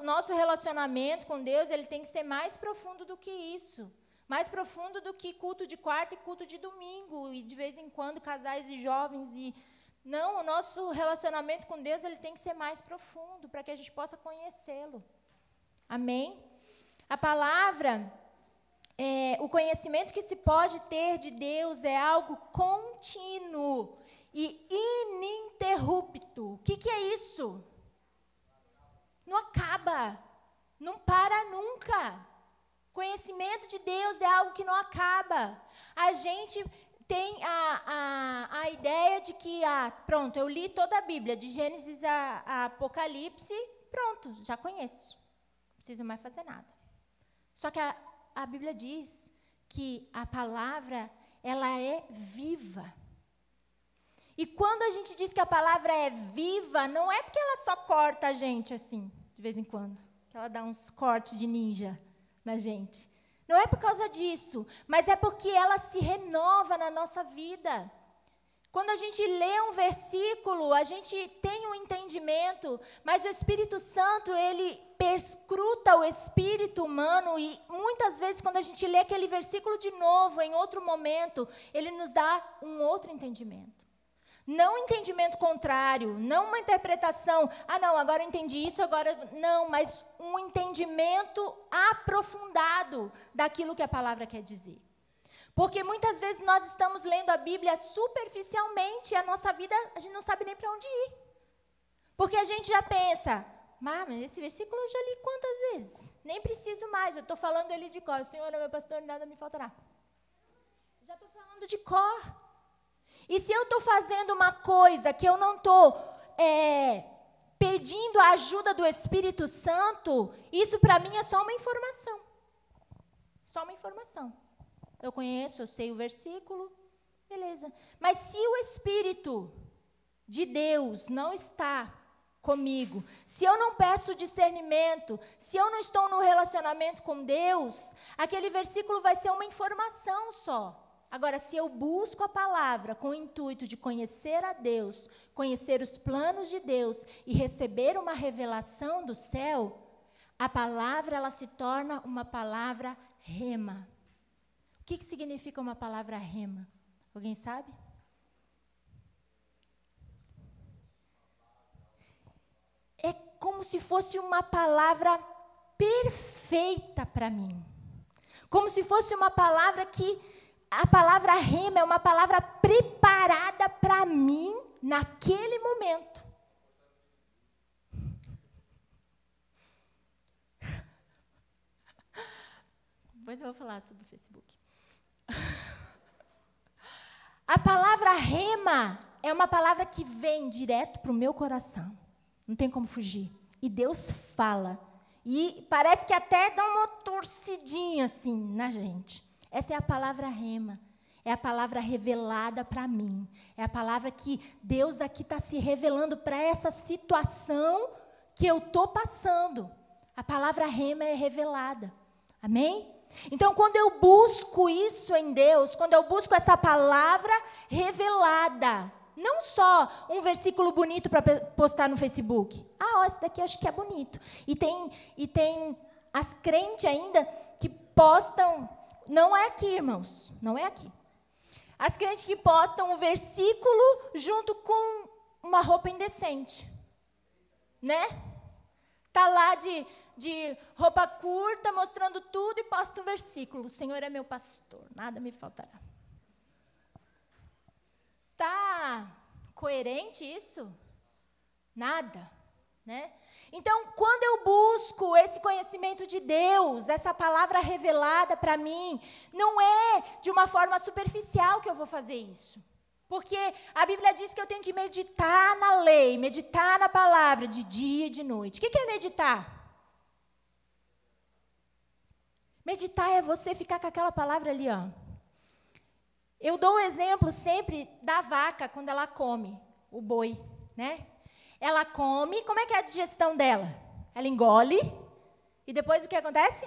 Nosso relacionamento com Deus, ele tem que ser mais profundo do que isso. Mais profundo do que culto de quarta e culto de domingo. E, de vez em quando, casais e jovens. Não, o nosso relacionamento com Deus, ele tem que ser mais profundo, para que a gente possa conhecê-lo. Amém? A palavra, o conhecimento que se pode ter de Deus é algo contínuo e ininterrupto. O que é isso? Não acaba, não para nunca. Conhecimento de Deus é algo que não acaba. A gente tem a ideia de que, pronto, eu li toda a Bíblia, de Gênesis a Apocalipse, pronto, já conheço. Não preciso mais fazer nada. Só que a Bíblia diz que a palavra, ela é viva. E quando a gente diz que a palavra é viva, não é porque ela só corta a gente assim, de vez em quando. Que ela dá uns cortes de ninja na gente. Não é por causa disso, mas é porque ela se renova na nossa vida. Quando a gente lê um versículo, a gente tem um entendimento, mas o Espírito Santo, ele perscruta o espírito humano e muitas vezes quando a gente lê aquele versículo de novo, em outro momento, ele nos dá um outro entendimento. Não um entendimento contrário, não uma interpretação, não, agora eu entendi isso, agora não, mas um entendimento aprofundado daquilo que a palavra quer dizer. Porque muitas vezes nós estamos lendo a Bíblia superficialmente e a nossa vida, a gente não sabe nem para onde ir. Porque a gente já pensa, mas esse versículo eu já li quantas vezes? Nem preciso mais, eu estou falando ele de cor. O Senhor é meu pastor e nada me faltará. Já estou falando de cor. E se eu estou fazendo uma coisa que eu não estou pedindo a ajuda do Espírito Santo, isso para mim é só uma informação. Só uma informação. Eu conheço, eu sei o versículo, beleza. Mas se o Espírito de Deus não está comigo, se eu não peço discernimento, se eu não estou no relacionamento com Deus, aquele versículo vai ser uma informação só. Agora, se eu busco a palavra com o intuito de conhecer a Deus, conhecer os planos de Deus e receber uma revelação do céu, a palavra ela se torna uma palavra rema. O que significa uma palavra rema? Alguém sabe? É como se fosse uma palavra perfeita para mim. Como se fosse uma palavra que... A palavra rema é uma palavra preparada para mim naquele momento. Depois eu vou falar sobre o Facebook. A palavra rema é uma palavra que vem direto para o meu coração. Não tem como fugir. E Deus fala. E parece que até dá uma torcidinha assim na gente. Essa é a palavra rema. É a palavra revelada para mim. É a palavra que Deus aqui está se revelando para essa situação que eu estou passando. A palavra rema é revelada. Amém? Então, quando eu busco isso em Deus, quando eu busco essa palavra revelada, não só um versículo bonito para postar no Facebook. Esse daqui eu acho que é bonito. E tem as crentes ainda que postam... Não é aqui, irmãos, não é aqui. As crentes que postam o versículo junto com uma roupa indecente, né? Tá lá de roupa curta, mostrando tudo e posta um versículo. O Senhor é meu pastor, nada me faltará. Tá coerente isso? Nada, né? Então, quando eu busco esse conhecimento de Deus, essa palavra revelada para mim, não é de uma forma superficial que eu vou fazer isso. Porque a Bíblia diz que eu tenho que meditar na lei, meditar na palavra de dia e de noite. O que é meditar? Meditar é você ficar com aquela palavra ali, ó. Eu dou o exemplo sempre da vaca quando ela come, o boi, né? Ela come, como é que é a digestão dela? Ela engole e depois o que acontece?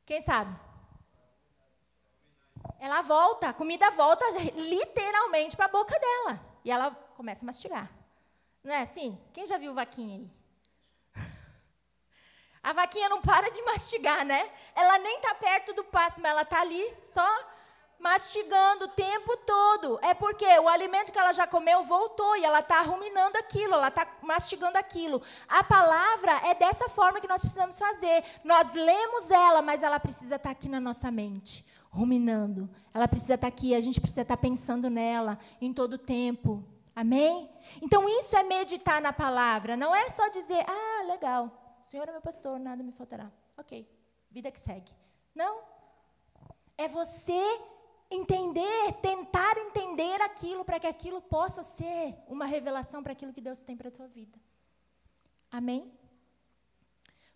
Quem sabe? Ela volta, a comida volta literalmente para a boca dela. E ela começa a mastigar. Não é assim? Quem já viu vaquinha aí? A vaquinha não para de mastigar, né? Ela nem está perto do pasto, mas ela está ali só mastigando o tempo todo. É porque o alimento que ela já comeu voltou e ela está ruminando aquilo, ela está mastigando aquilo. A palavra é dessa forma que nós precisamos fazer. Nós lemos ela, mas ela precisa estar aqui na nossa mente, ruminando. Ela precisa estar aqui, a gente precisa estar pensando nela em todo o tempo. Amém? Então, isso é meditar na palavra. Não é só dizer, ah, legal. O Senhor é meu pastor, nada me faltará. Ok, vida que segue. Não. É você entender, tentar entender aquilo, para que aquilo possa ser uma revelação para aquilo que Deus tem para a tua vida. Amém?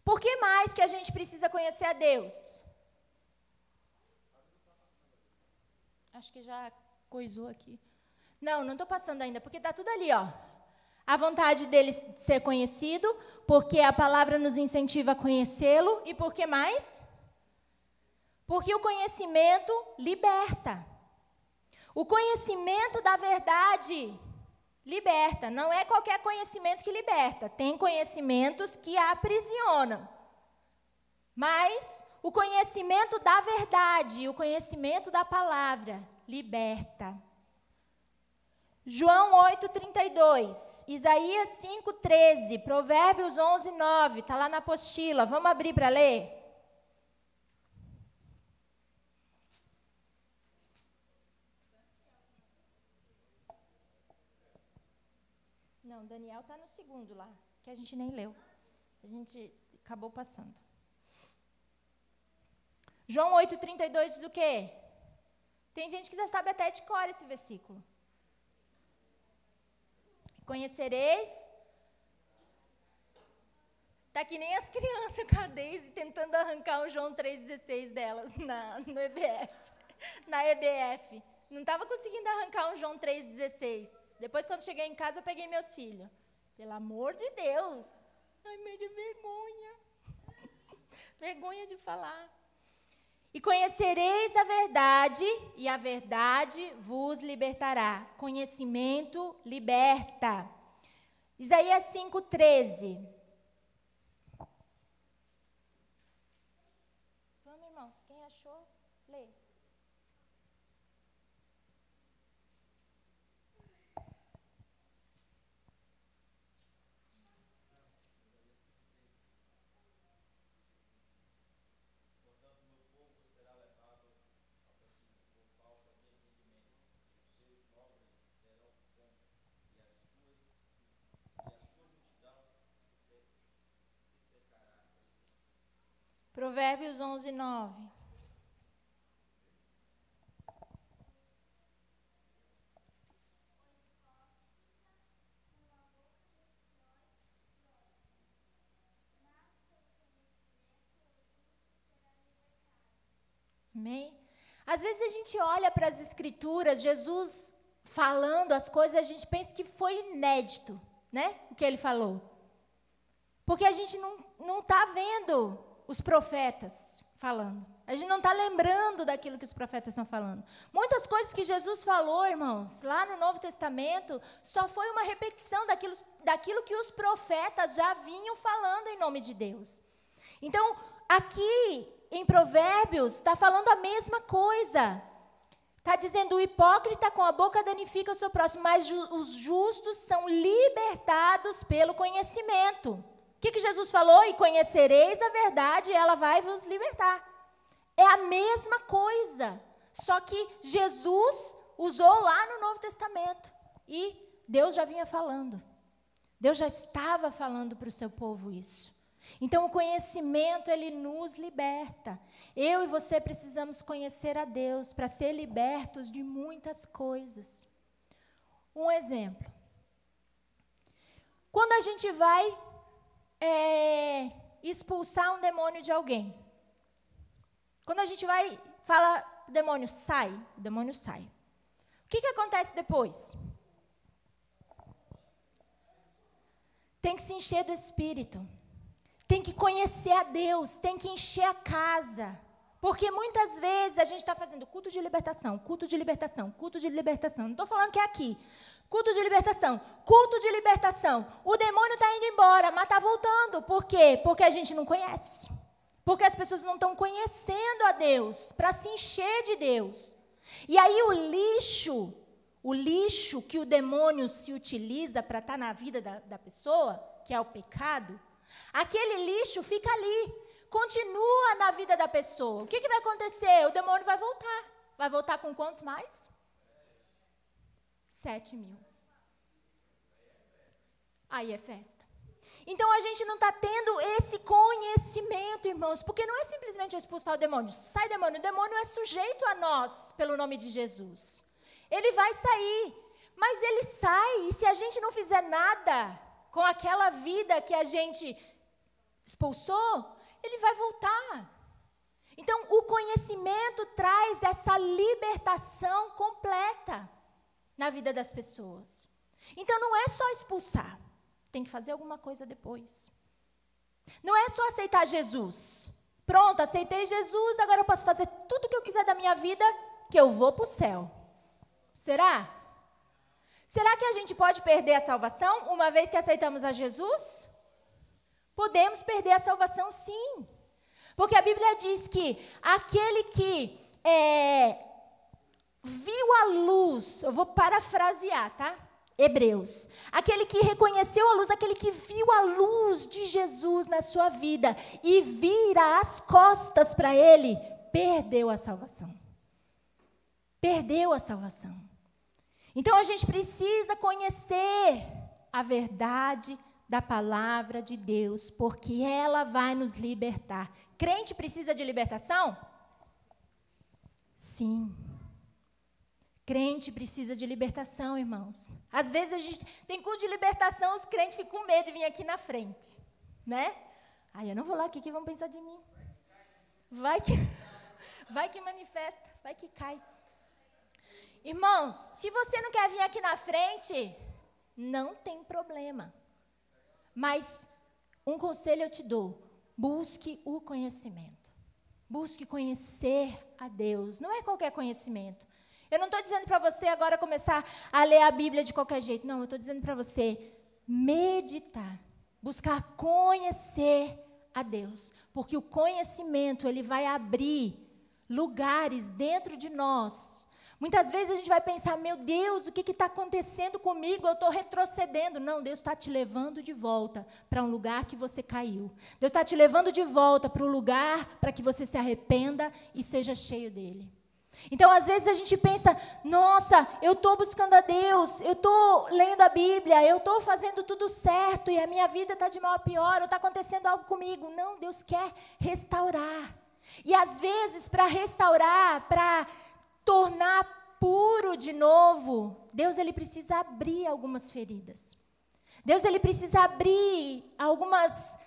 Por que mais que a gente precisa conhecer a Deus? Acho que já coisou aqui. Não estou passando ainda, porque está tudo ali, ó. A vontade dele ser conhecido, porque a palavra nos incentiva a conhecê-lo. E por que mais? Porque o conhecimento liberta. O conhecimento da verdade liberta. Não é qualquer conhecimento que liberta. Tem conhecimentos que aprisionam. Mas o conhecimento da verdade, o conhecimento da palavra, liberta. João 8:32, Isaías 5:13, Provérbios 11:9, está lá na apostila. Vamos abrir para ler? Não, Daniel está no segundo lá, que a gente nem leu. A gente acabou passando. João 8:32 diz o quê? Tem gente que já sabe até de cor esse versículo. Conhecereis. Está que nem as crianças com a Deise tentando arrancar o João 3,16 delas no EBF. Na EBF. Não estava conseguindo arrancar um João 3,16. Depois, quando cheguei em casa, eu peguei meus filhos. Pelo amor de Deus. Ai, meio de vergonha. Vergonha de falar. E conhecereis a verdade, e a verdade vos libertará. Conhecimento liberta. Isaías 5:13. Vamos, irmãos, quem achou, lê. Provérbios 11:9. Amém? Às vezes a gente olha para as Escrituras, Jesus falando as coisas, a gente pensa que foi inédito, né? O que ele falou. Porque a gente não está vendo os profetas falando. A gente não está lembrando daquilo que os profetas estão falando. Muitas coisas que Jesus falou, irmãos, lá no Novo Testamento, só foi uma repetição daquilo que os profetas já vinham falando em nome de Deus. Então, aqui em Provérbios, está falando a mesma coisa. Está dizendo, o hipócrita com a boca danifica o seu próximo, mas os justos são libertados pelo conhecimento. O que Jesus falou? E conhecereis a verdade, e ela vai vos libertar. É a mesma coisa, só que Jesus usou lá no Novo Testamento. E Deus já vinha falando. Deus já estava falando para o seu povo isso. Então, o conhecimento, ele nos liberta. Eu e você precisamos conhecer a Deus para ser libertos de muitas coisas. Um exemplo. Quando a gente vai expulsar um demônio de alguém. Quando a gente vai, fala, o demônio sai. O que acontece depois? Tem que se encher do Espírito. Tem que conhecer a Deus. Tem que encher a casa. Porque muitas vezes a gente está fazendo culto de libertação. Não estou falando que é aqui. Culto de libertação. O demônio está indo embora, mas está voltando. Por quê? Porque a gente não conhece. Porque as pessoas não estão conhecendo a Deus, para se encher de Deus. E aí o lixo que o demônio se utiliza para estar na vida da pessoa, que é o pecado, aquele lixo fica ali, continua na vida da pessoa. O que vai acontecer? O demônio vai voltar. Vai voltar com quantos mais? 7.000. Aí é festa. Então, a gente não está tendo esse conhecimento, irmãos, porque não é simplesmente expulsar o demônio. Sai, demônio. O demônio é sujeito a nós, pelo nome de Jesus. Ele vai sair, mas ele sai, e se a gente não fizer nada com aquela vida que a gente expulsou, ele vai voltar. Então, o conhecimento traz essa libertação completa na vida das pessoas. Então, não é só expulsar. Tem que fazer alguma coisa depois. Não é só aceitar Jesus. Pronto, aceitei Jesus, agora eu posso fazer tudo o que eu quiser da minha vida, que eu vou para o céu. Será? Será que a gente pode perder a salvação uma vez que aceitamos a Jesus? Podemos perder a salvação, sim. Porque a Bíblia diz que aquele que viu a luz, eu vou parafrasear, tá? Hebreus. Aquele que reconheceu a luz, aquele que viu a luz de Jesus na sua vida e vira as costas para ele, perdeu a salvação. Perdeu a salvação. Então a gente precisa conhecer a verdade da palavra de Deus, porque ela vai nos libertar. Crente precisa de libertação? Sim. Crente precisa de libertação, irmãos. Às vezes a gente tem culto de libertação, os crentes ficam com medo de vir aqui na frente, né? Aí eu não vou lá, o que vão pensar de mim? Vai que manifesta, vai que cai. Irmãos, se você não quer vir aqui na frente, não tem problema. Mas um conselho eu te dou, busque o conhecimento. Busque conhecer a Deus, não é qualquer conhecimento. Eu não estou dizendo para você agora começar a ler a Bíblia de qualquer jeito. Não, eu estou dizendo para você meditar, buscar conhecer a Deus. Porque o conhecimento, ele vai abrir lugares dentro de nós. Muitas vezes a gente vai pensar, meu Deus, o que está acontecendo comigo? Eu estou retrocedendo. Não, Deus está te levando de volta para um lugar que você caiu. Deus está te levando de volta para um lugar para que você se arrependa e seja cheio dele. Então, às vezes a gente pensa, nossa, eu estou buscando a Deus, eu estou lendo a Bíblia, eu estou fazendo tudo certo e a minha vida está de mal a pior, ou está acontecendo algo comigo. Não, Deus quer restaurar. E às vezes, para restaurar, para tornar puro de novo, Deus ele precisa abrir algumas feridas. Deus ele precisa abrir algumas...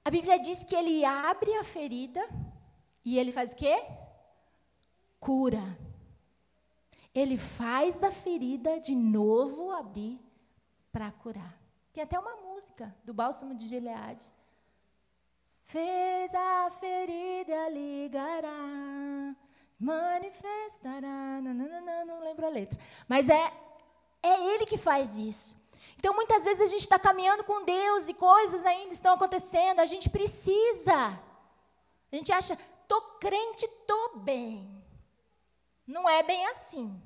A Bíblia diz que ele abre a ferida e ele faz o quê? Cura. Ele faz a ferida de novo abrir para curar. Tem até uma música do Bálsamo de Gileade. Fez a ferida, ligará, manifestará. Não lembro a letra. Mas é ele que faz isso. Então, muitas vezes a gente está caminhando com Deus e coisas ainda estão acontecendo. A gente precisa. A gente acha, tô crente, tô bem. Não é bem assim.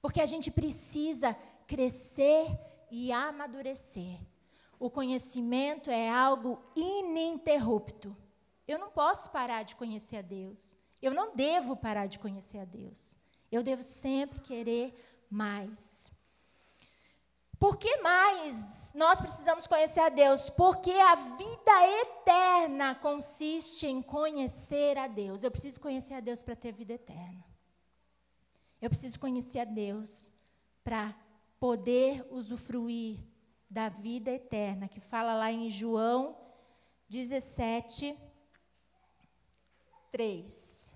Porque a gente precisa crescer e amadurecer. O conhecimento é algo ininterrupto. Eu não posso parar de conhecer a Deus. Eu não devo parar de conhecer a Deus. Eu devo sempre querer mais. Por que mais nós precisamos conhecer a Deus? Porque a vida eterna consiste em conhecer a Deus. Eu preciso conhecer a Deus para ter vida eterna. Eu preciso conhecer a Deus para poder usufruir da vida eterna, que fala lá em João 17, 3.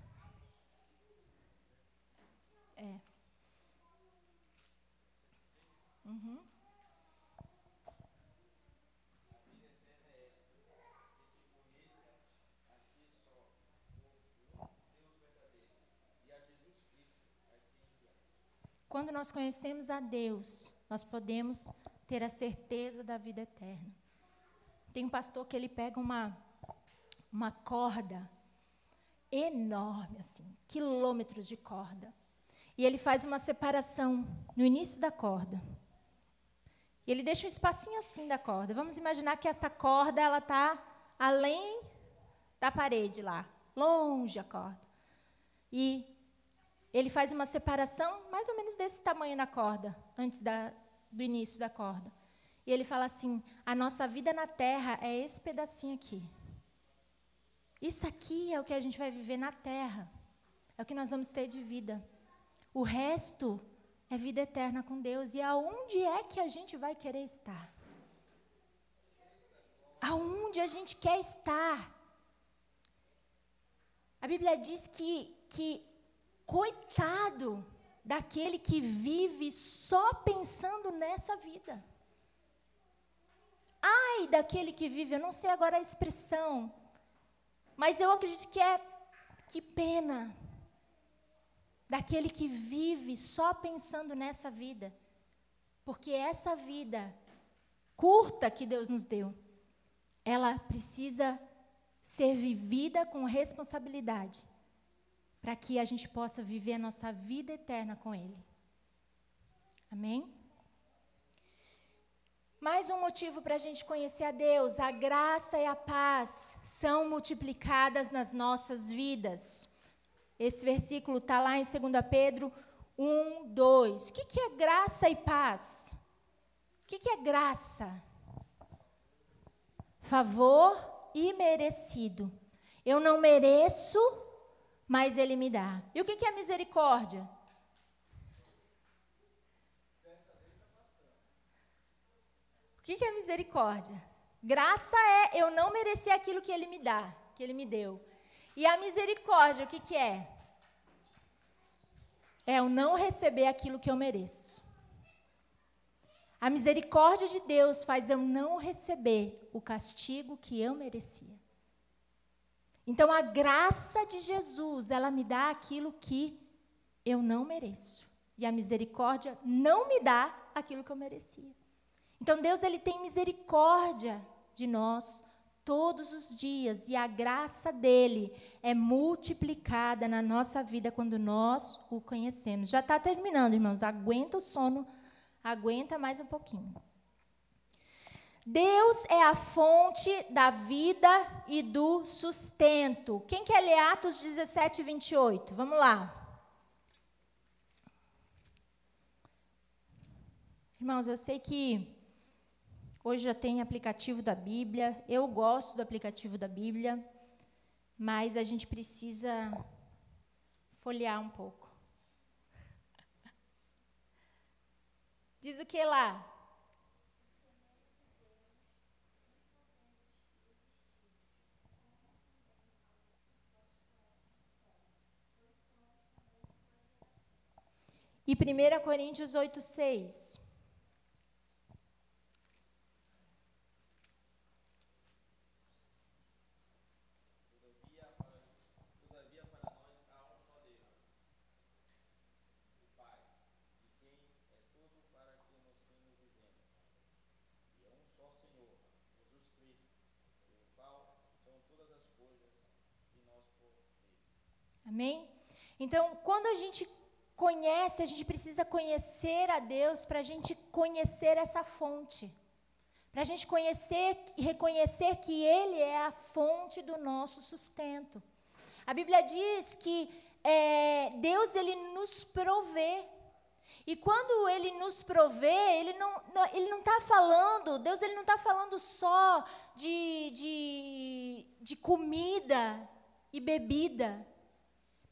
Quando nós conhecemos a Deus, nós podemos ter a certeza da vida eterna. Tem um pastor que ele pega uma corda enorme, assim, quilômetros de corda, e ele faz uma separação no início da corda. E ele deixa um espacinho assim da corda. Vamos imaginar que essa corda ela está além da parede lá, longe a corda. E ele faz uma separação mais ou menos desse tamanho na corda, antes do início da corda. E ele fala assim, a nossa vida na terra é esse pedacinho aqui. Isso aqui é o que a gente vai viver na terra. É o que nós vamos ter de vida. O resto é vida eterna com Deus. E aonde é que a gente vai querer estar? Aonde a gente quer estar? A Bíblia diz que coitado daquele que vive só pensando nessa vida. Ai daquele que vive, eu não sei agora a expressão, mas eu acredito que pena daquele que vive só pensando nessa vida. Porque essa vida curta que Deus nos deu, ela precisa ser vivida com responsabilidade, para que a gente possa viver a nossa vida eterna com Ele. Amém? Mais um motivo para a gente conhecer a Deus: a graça e a paz são multiplicadas nas nossas vidas. Esse versículo está lá em 2 Pedro 1, 2. O que é graça e paz? O que é graça? Favor imerecido. Eu não mereço, mas Ele me dá. E o que é misericórdia? O que é misericórdia? Graça é eu não merecer aquilo que Ele me dá, que Ele me deu. E a misericórdia, o que é? É eu não receber aquilo que eu mereço. A misericórdia de Deus faz eu não receber o castigo que eu merecia. Então, a graça de Jesus, ela me dá aquilo que eu não mereço. E a misericórdia não me dá aquilo que eu merecia. Então, Deus, Ele tem misericórdia de nós todos os dias. E a graça dEle é multiplicada na nossa vida quando nós o conhecemos. Já está terminando, irmãos. Aguenta o sono, aguenta mais um pouquinho. Deus é a fonte da vida e do sustento. Quem quer ler Atos 17, 28? Vamos lá. Irmãos, eu sei que hoje já tem aplicativo da Bíblia. Eu gosto do aplicativo da Bíblia, mas a gente precisa folhear um pouco. Diz o que lá? E 1 Coríntios 8, 6. Todavia para nós há um só Deus, o Pai, de quem é tudo para que nos vivemos. E é um só Senhor, Jesus Cristo, pelo qual são todas as coisas e nós por Ele. Amém? Então, quando a gente conhece, a gente precisa conhecer a Deus para a gente conhecer essa fonte. Para a gente conhecer e reconhecer que Ele é a fonte do nosso sustento. A Bíblia diz que Deus, Ele nos provê. E quando Ele nos provê, Ele não está falando, Deus, Ele não está falando só de comida e bebida.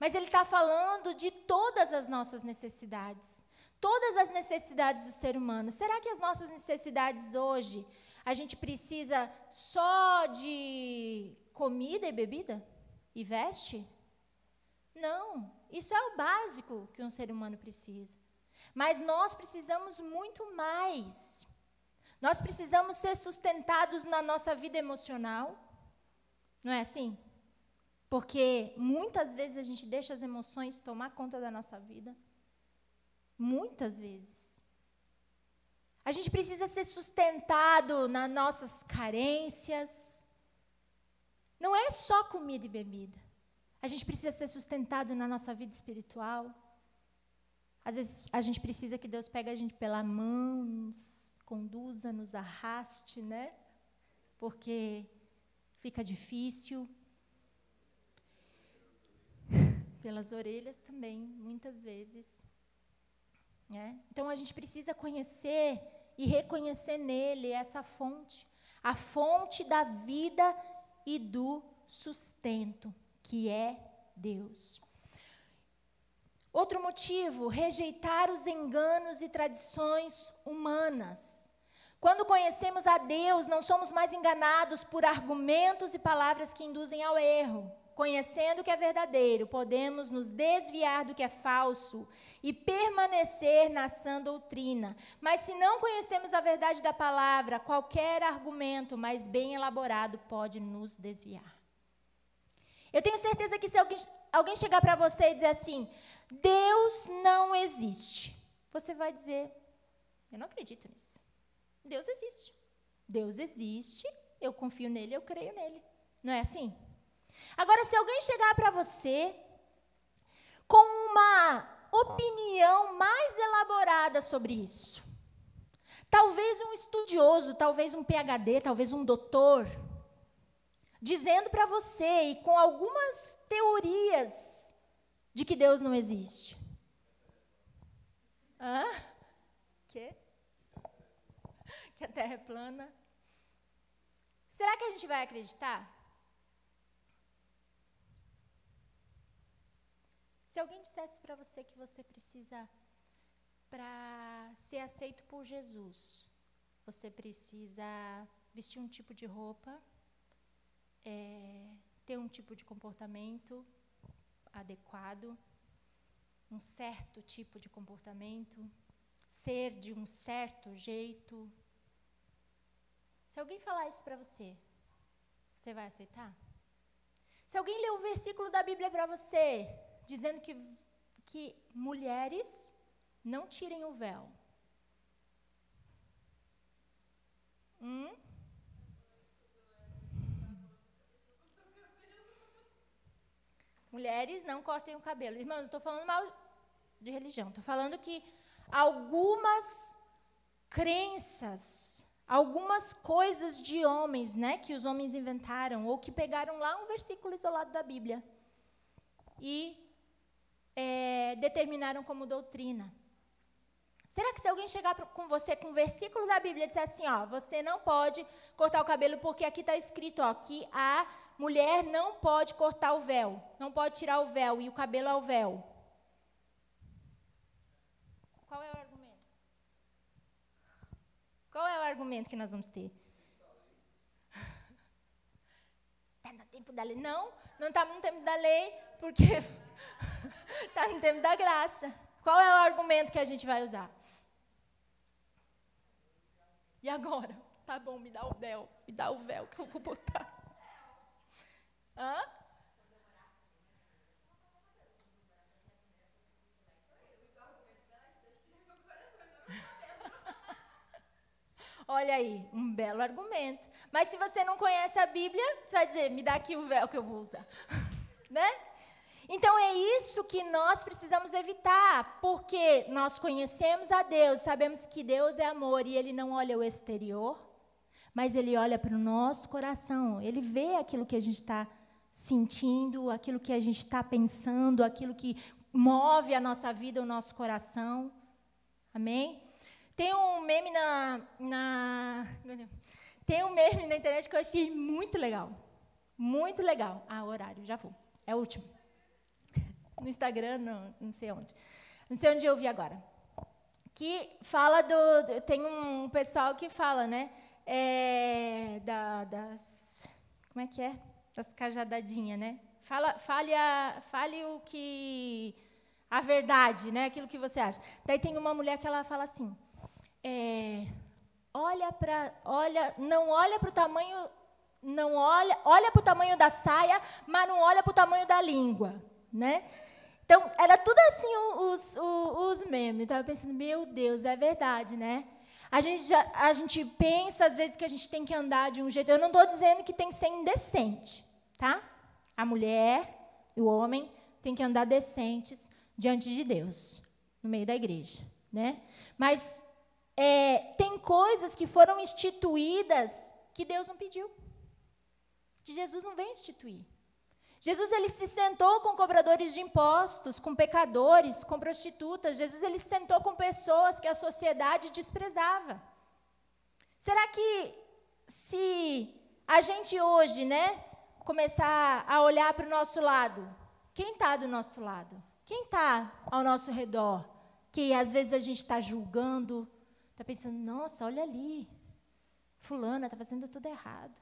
Mas Ele está falando de todas as nossas necessidades. todas as necessidades do ser humano. Será que as nossas necessidades hoje, a gente precisa só de comida e bebida? E veste? Não, isso é o básico que um ser humano precisa. Mas nós precisamos muito mais. Nós precisamos ser sustentados na nossa vida emocional. Não é assim? Porque muitas vezes a gente deixa as emoções tomar conta da nossa vida. Muitas vezes. A gente precisa ser sustentado nas nossas carências. Não é só comida e bebida. A gente precisa ser sustentado na nossa vida espiritual. Às vezes a gente precisa que Deus pegue a gente pela mão, nos conduza, nos arraste, né? Porque fica difícil. Pelas orelhas também, muitas vezes. Né? Então a gente precisa conhecer e reconhecer nele essa fonte. A fonte da vida e do sustento, que é Deus. Outro motivo, rejeitar os enganos e tradições humanas. Quando conhecemos a Deus, não somos mais enganados por argumentos e palavras que induzem ao erro. Conhecendo o que é verdadeiro, podemos nos desviar do que é falso e permanecer na sã doutrina. Mas se não conhecemos a verdade da palavra, qualquer argumento mais bem elaborado pode nos desviar. Eu tenho certeza que se alguém chegar para você e dizer assim, Deus não existe, você vai dizer, eu não acredito nisso. Deus existe. Deus existe, eu confio nele, eu creio nele. Não é assim? Agora, se alguém chegar para você com uma opinião mais elaborada sobre isso, talvez um estudioso, talvez um PhD, talvez um doutor, dizendo para você e com algumas teorias de que Deus não existe. Hã? Quê? Que a Terra é plana. Será que a gente vai acreditar? Se alguém dissesse para você que você precisa, para ser aceito por Jesus, você precisa vestir um tipo de roupa, ter um tipo de comportamento adequado, um certo tipo de comportamento, ser de um certo jeito. Se alguém falar isso para você, você vai aceitar? Se alguém ler um versículo da Bíblia para você, dizendo que mulheres não tirem o véu. Mulheres não cortem o cabelo. Irmãos, não estou falando mal de religião. Estou falando que algumas crenças, algumas coisas de homens, né, que os homens inventaram, ou que pegaram lá um versículo isolado da Bíblia e determinaram como doutrina. Será que se alguém chegar com você com um versículo da Bíblia e disser assim, ó, você não pode cortar o cabelo porque aqui está escrito, ó, que a mulher não pode cortar o véu, não pode tirar o véu e o cabelo é o véu. Qual é o argumento? Qual é o argumento que nós vamos ter? Está no tempo da lei. Não está no tempo da lei, porque está no tempo da graça. Qual é o argumento que a gente vai usar? E agora? Tá bom, me dá o véu que eu vou botar. Hã? Olha aí, um belo argumento. Mas se você não conhece a Bíblia, você vai dizer, me dá aqui o véu que eu vou usar. Né? Então é isso que nós precisamos evitar, porque nós conhecemos a Deus, sabemos que Deus é amor e Ele não olha o exterior, mas Ele olha para o nosso coração, Ele vê aquilo que a gente está sentindo, aquilo que a gente está pensando, aquilo que move a nossa vida, o nosso coração. Amém? Tem um meme tem um meme na internet que eu achei muito legal. Muito legal. Ah, horário, já vou. É o último. No Instagram, não sei onde. Não sei onde eu vi agora. que fala tem um pessoal que fala, né? Como é que é? Das cajadadinhas, né? Fale o que... A verdade, né? Aquilo que você acha. Daí tem uma mulher que ela fala assim, olha para o tamanho, olha para o tamanho da saia, mas não olha para o tamanho da língua, né? Então, era tudo assim os memes. Estava pensando, meu Deus, é verdade, né? A gente pensa, às vezes, que a gente tem que andar de um jeito. Eu não estou dizendo que tem que ser indecente, tá? A mulher e o homem têm que andar decentes diante de Deus, no meio da igreja, né? Mas tem coisas que foram instituídas que Deus não pediu, que Jesus não veio instituir. Jesus, ele se sentou com cobradores de impostos, com pecadores, com prostitutas. Jesus, ele se sentou com pessoas que a sociedade desprezava. Será que se a gente hoje, né, começar a olhar para o nosso lado, quem está do nosso lado? Quem está ao nosso redor? Que às vezes a gente está julgando, está pensando, nossa, olha ali, fulana está fazendo tudo errado.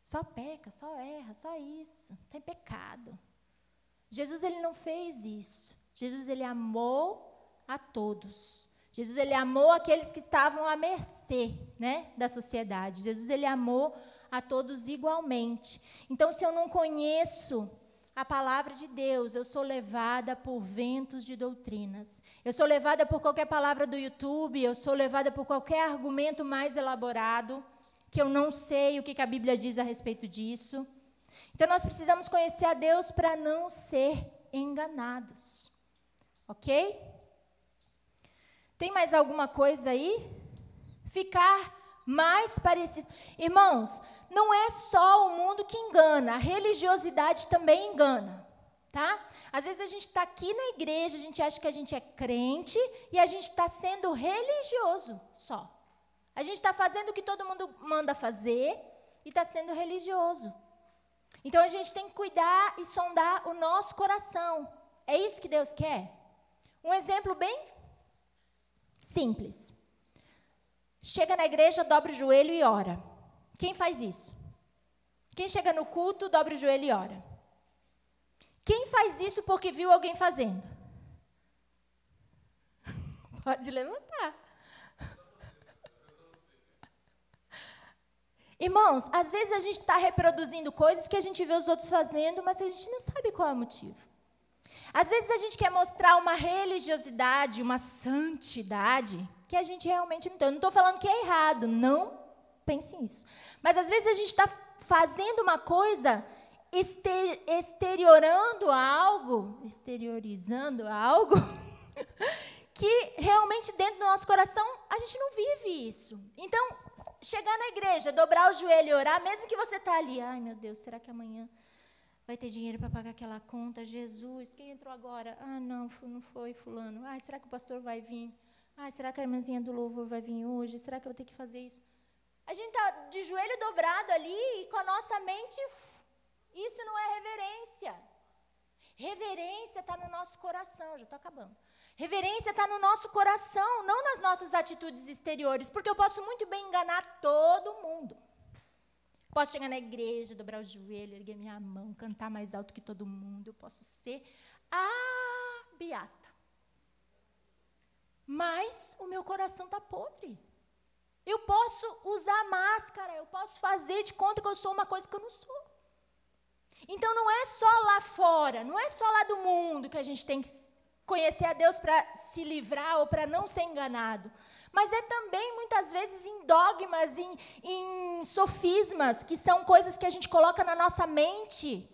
Só peca, só erra, só isso, tem pecado. Jesus, ele não fez isso. Jesus, ele amou a todos. Jesus, ele amou aqueles que estavam à mercê, né, da sociedade. Jesus, ele amou a todos igualmente. Então, se eu não conheço a palavra de Deus, eu sou levada por ventos de doutrinas. Eu sou levada por qualquer palavra do YouTube, eu sou levada por qualquer argumento mais elaborado, que eu não sei o que a Bíblia diz a respeito disso. Então, nós precisamos conhecer a Deus para não ser enganados. Ok? Tem mais alguma coisa aí? Ficar mais parecido. Irmãos, não é só o mundo que engana, a religiosidade também engana. Tá? Às vezes a gente está aqui na igreja, a gente acha que a gente é crente e a gente está sendo religioso só. A gente está fazendo o que todo mundo manda fazer e está sendo religioso. Então, a gente tem que cuidar e sondar o nosso coração. É isso que Deus quer? Um exemplo bem simples. Chega na igreja, dobra o joelho e ora. Quem faz isso? Quem chega no culto, dobra o joelho e ora. Quem faz isso porque viu alguém fazendo? Pode levantar. Irmãos, às vezes a gente está reproduzindo coisas que a gente vê os outros fazendo, mas a gente não sabe qual é o motivo. Às vezes a gente quer mostrar uma religiosidade, uma santidade, que a gente realmente não tem. Eu não estou falando que é errado, não pense nisso. Mas às vezes a gente está fazendo uma coisa, exteriorizando algo, que realmente dentro do nosso coração a gente não vive isso. Então, chegar na igreja, dobrar o joelho e orar, mesmo que você está ali, ai meu Deus, será que amanhã vai ter dinheiro para pagar aquela conta? Jesus, quem entrou agora? Ah, não foi fulano. Ai, será que o pastor vai vir? Ai, será que a irmãzinha do louvor vai vir hoje? Será que eu vou ter que fazer isso? A gente está de joelho dobrado ali e com a nossa mente, isso não é reverência. Reverência está no nosso coração, já estou acabando. Reverência está no nosso coração, não nas nossas atitudes exteriores, porque eu posso muito bem enganar todo mundo. Posso chegar na igreja, dobrar o joelho, erguer minha mão, cantar mais alto que todo mundo, eu posso ser a beata. Mas o meu coração está podre. Eu posso usar máscara, eu posso fazer de conta que eu sou uma coisa que eu não sou. Então, não é só lá fora, não é só lá do mundo que a gente tem que conhecer a Deus para se livrar ou para não ser enganado. Mas é também, muitas vezes, em dogmas, em sofismas, que são coisas que a gente coloca na nossa mente,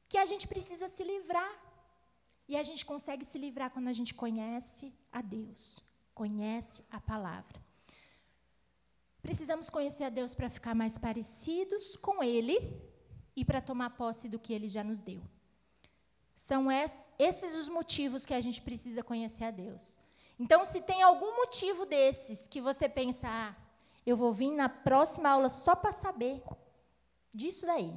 que a gente precisa se livrar. E a gente consegue se livrar quando a gente conhece a Deus, conhece a palavra. Precisamos conhecer a Deus para ficar mais parecidos com Ele e para tomar posse do que Ele já nos deu. São esses os motivos que a gente precisa conhecer a Deus. Então, se tem algum motivo desses que você pensa, eu vou vir na próxima aula só para saber disso daí,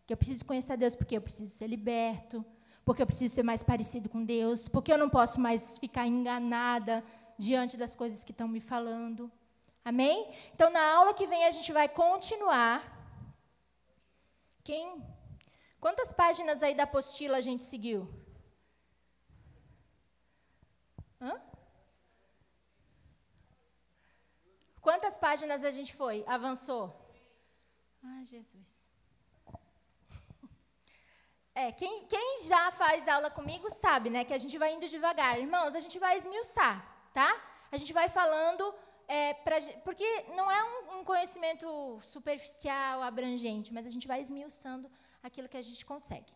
que eu preciso conhecer a Deus porque eu preciso ser liberto, porque eu preciso ser mais parecido com Deus, porque eu não posso mais ficar enganada diante das coisas que estão me falando. Amém? Então, na aula que vem, a gente vai continuar. Quantas páginas aí da apostila a gente seguiu? Hã? Quantas páginas a gente foi? Avançou? Ah, Jesus. Quem já faz aula comigo sabe, né, que a gente vai indo devagar. Irmãos, a gente vai esmiuçar, tá? A gente vai falando, porque não é um conhecimento superficial, abrangente, mas a gente vai esmiuçando aquilo que a gente consegue.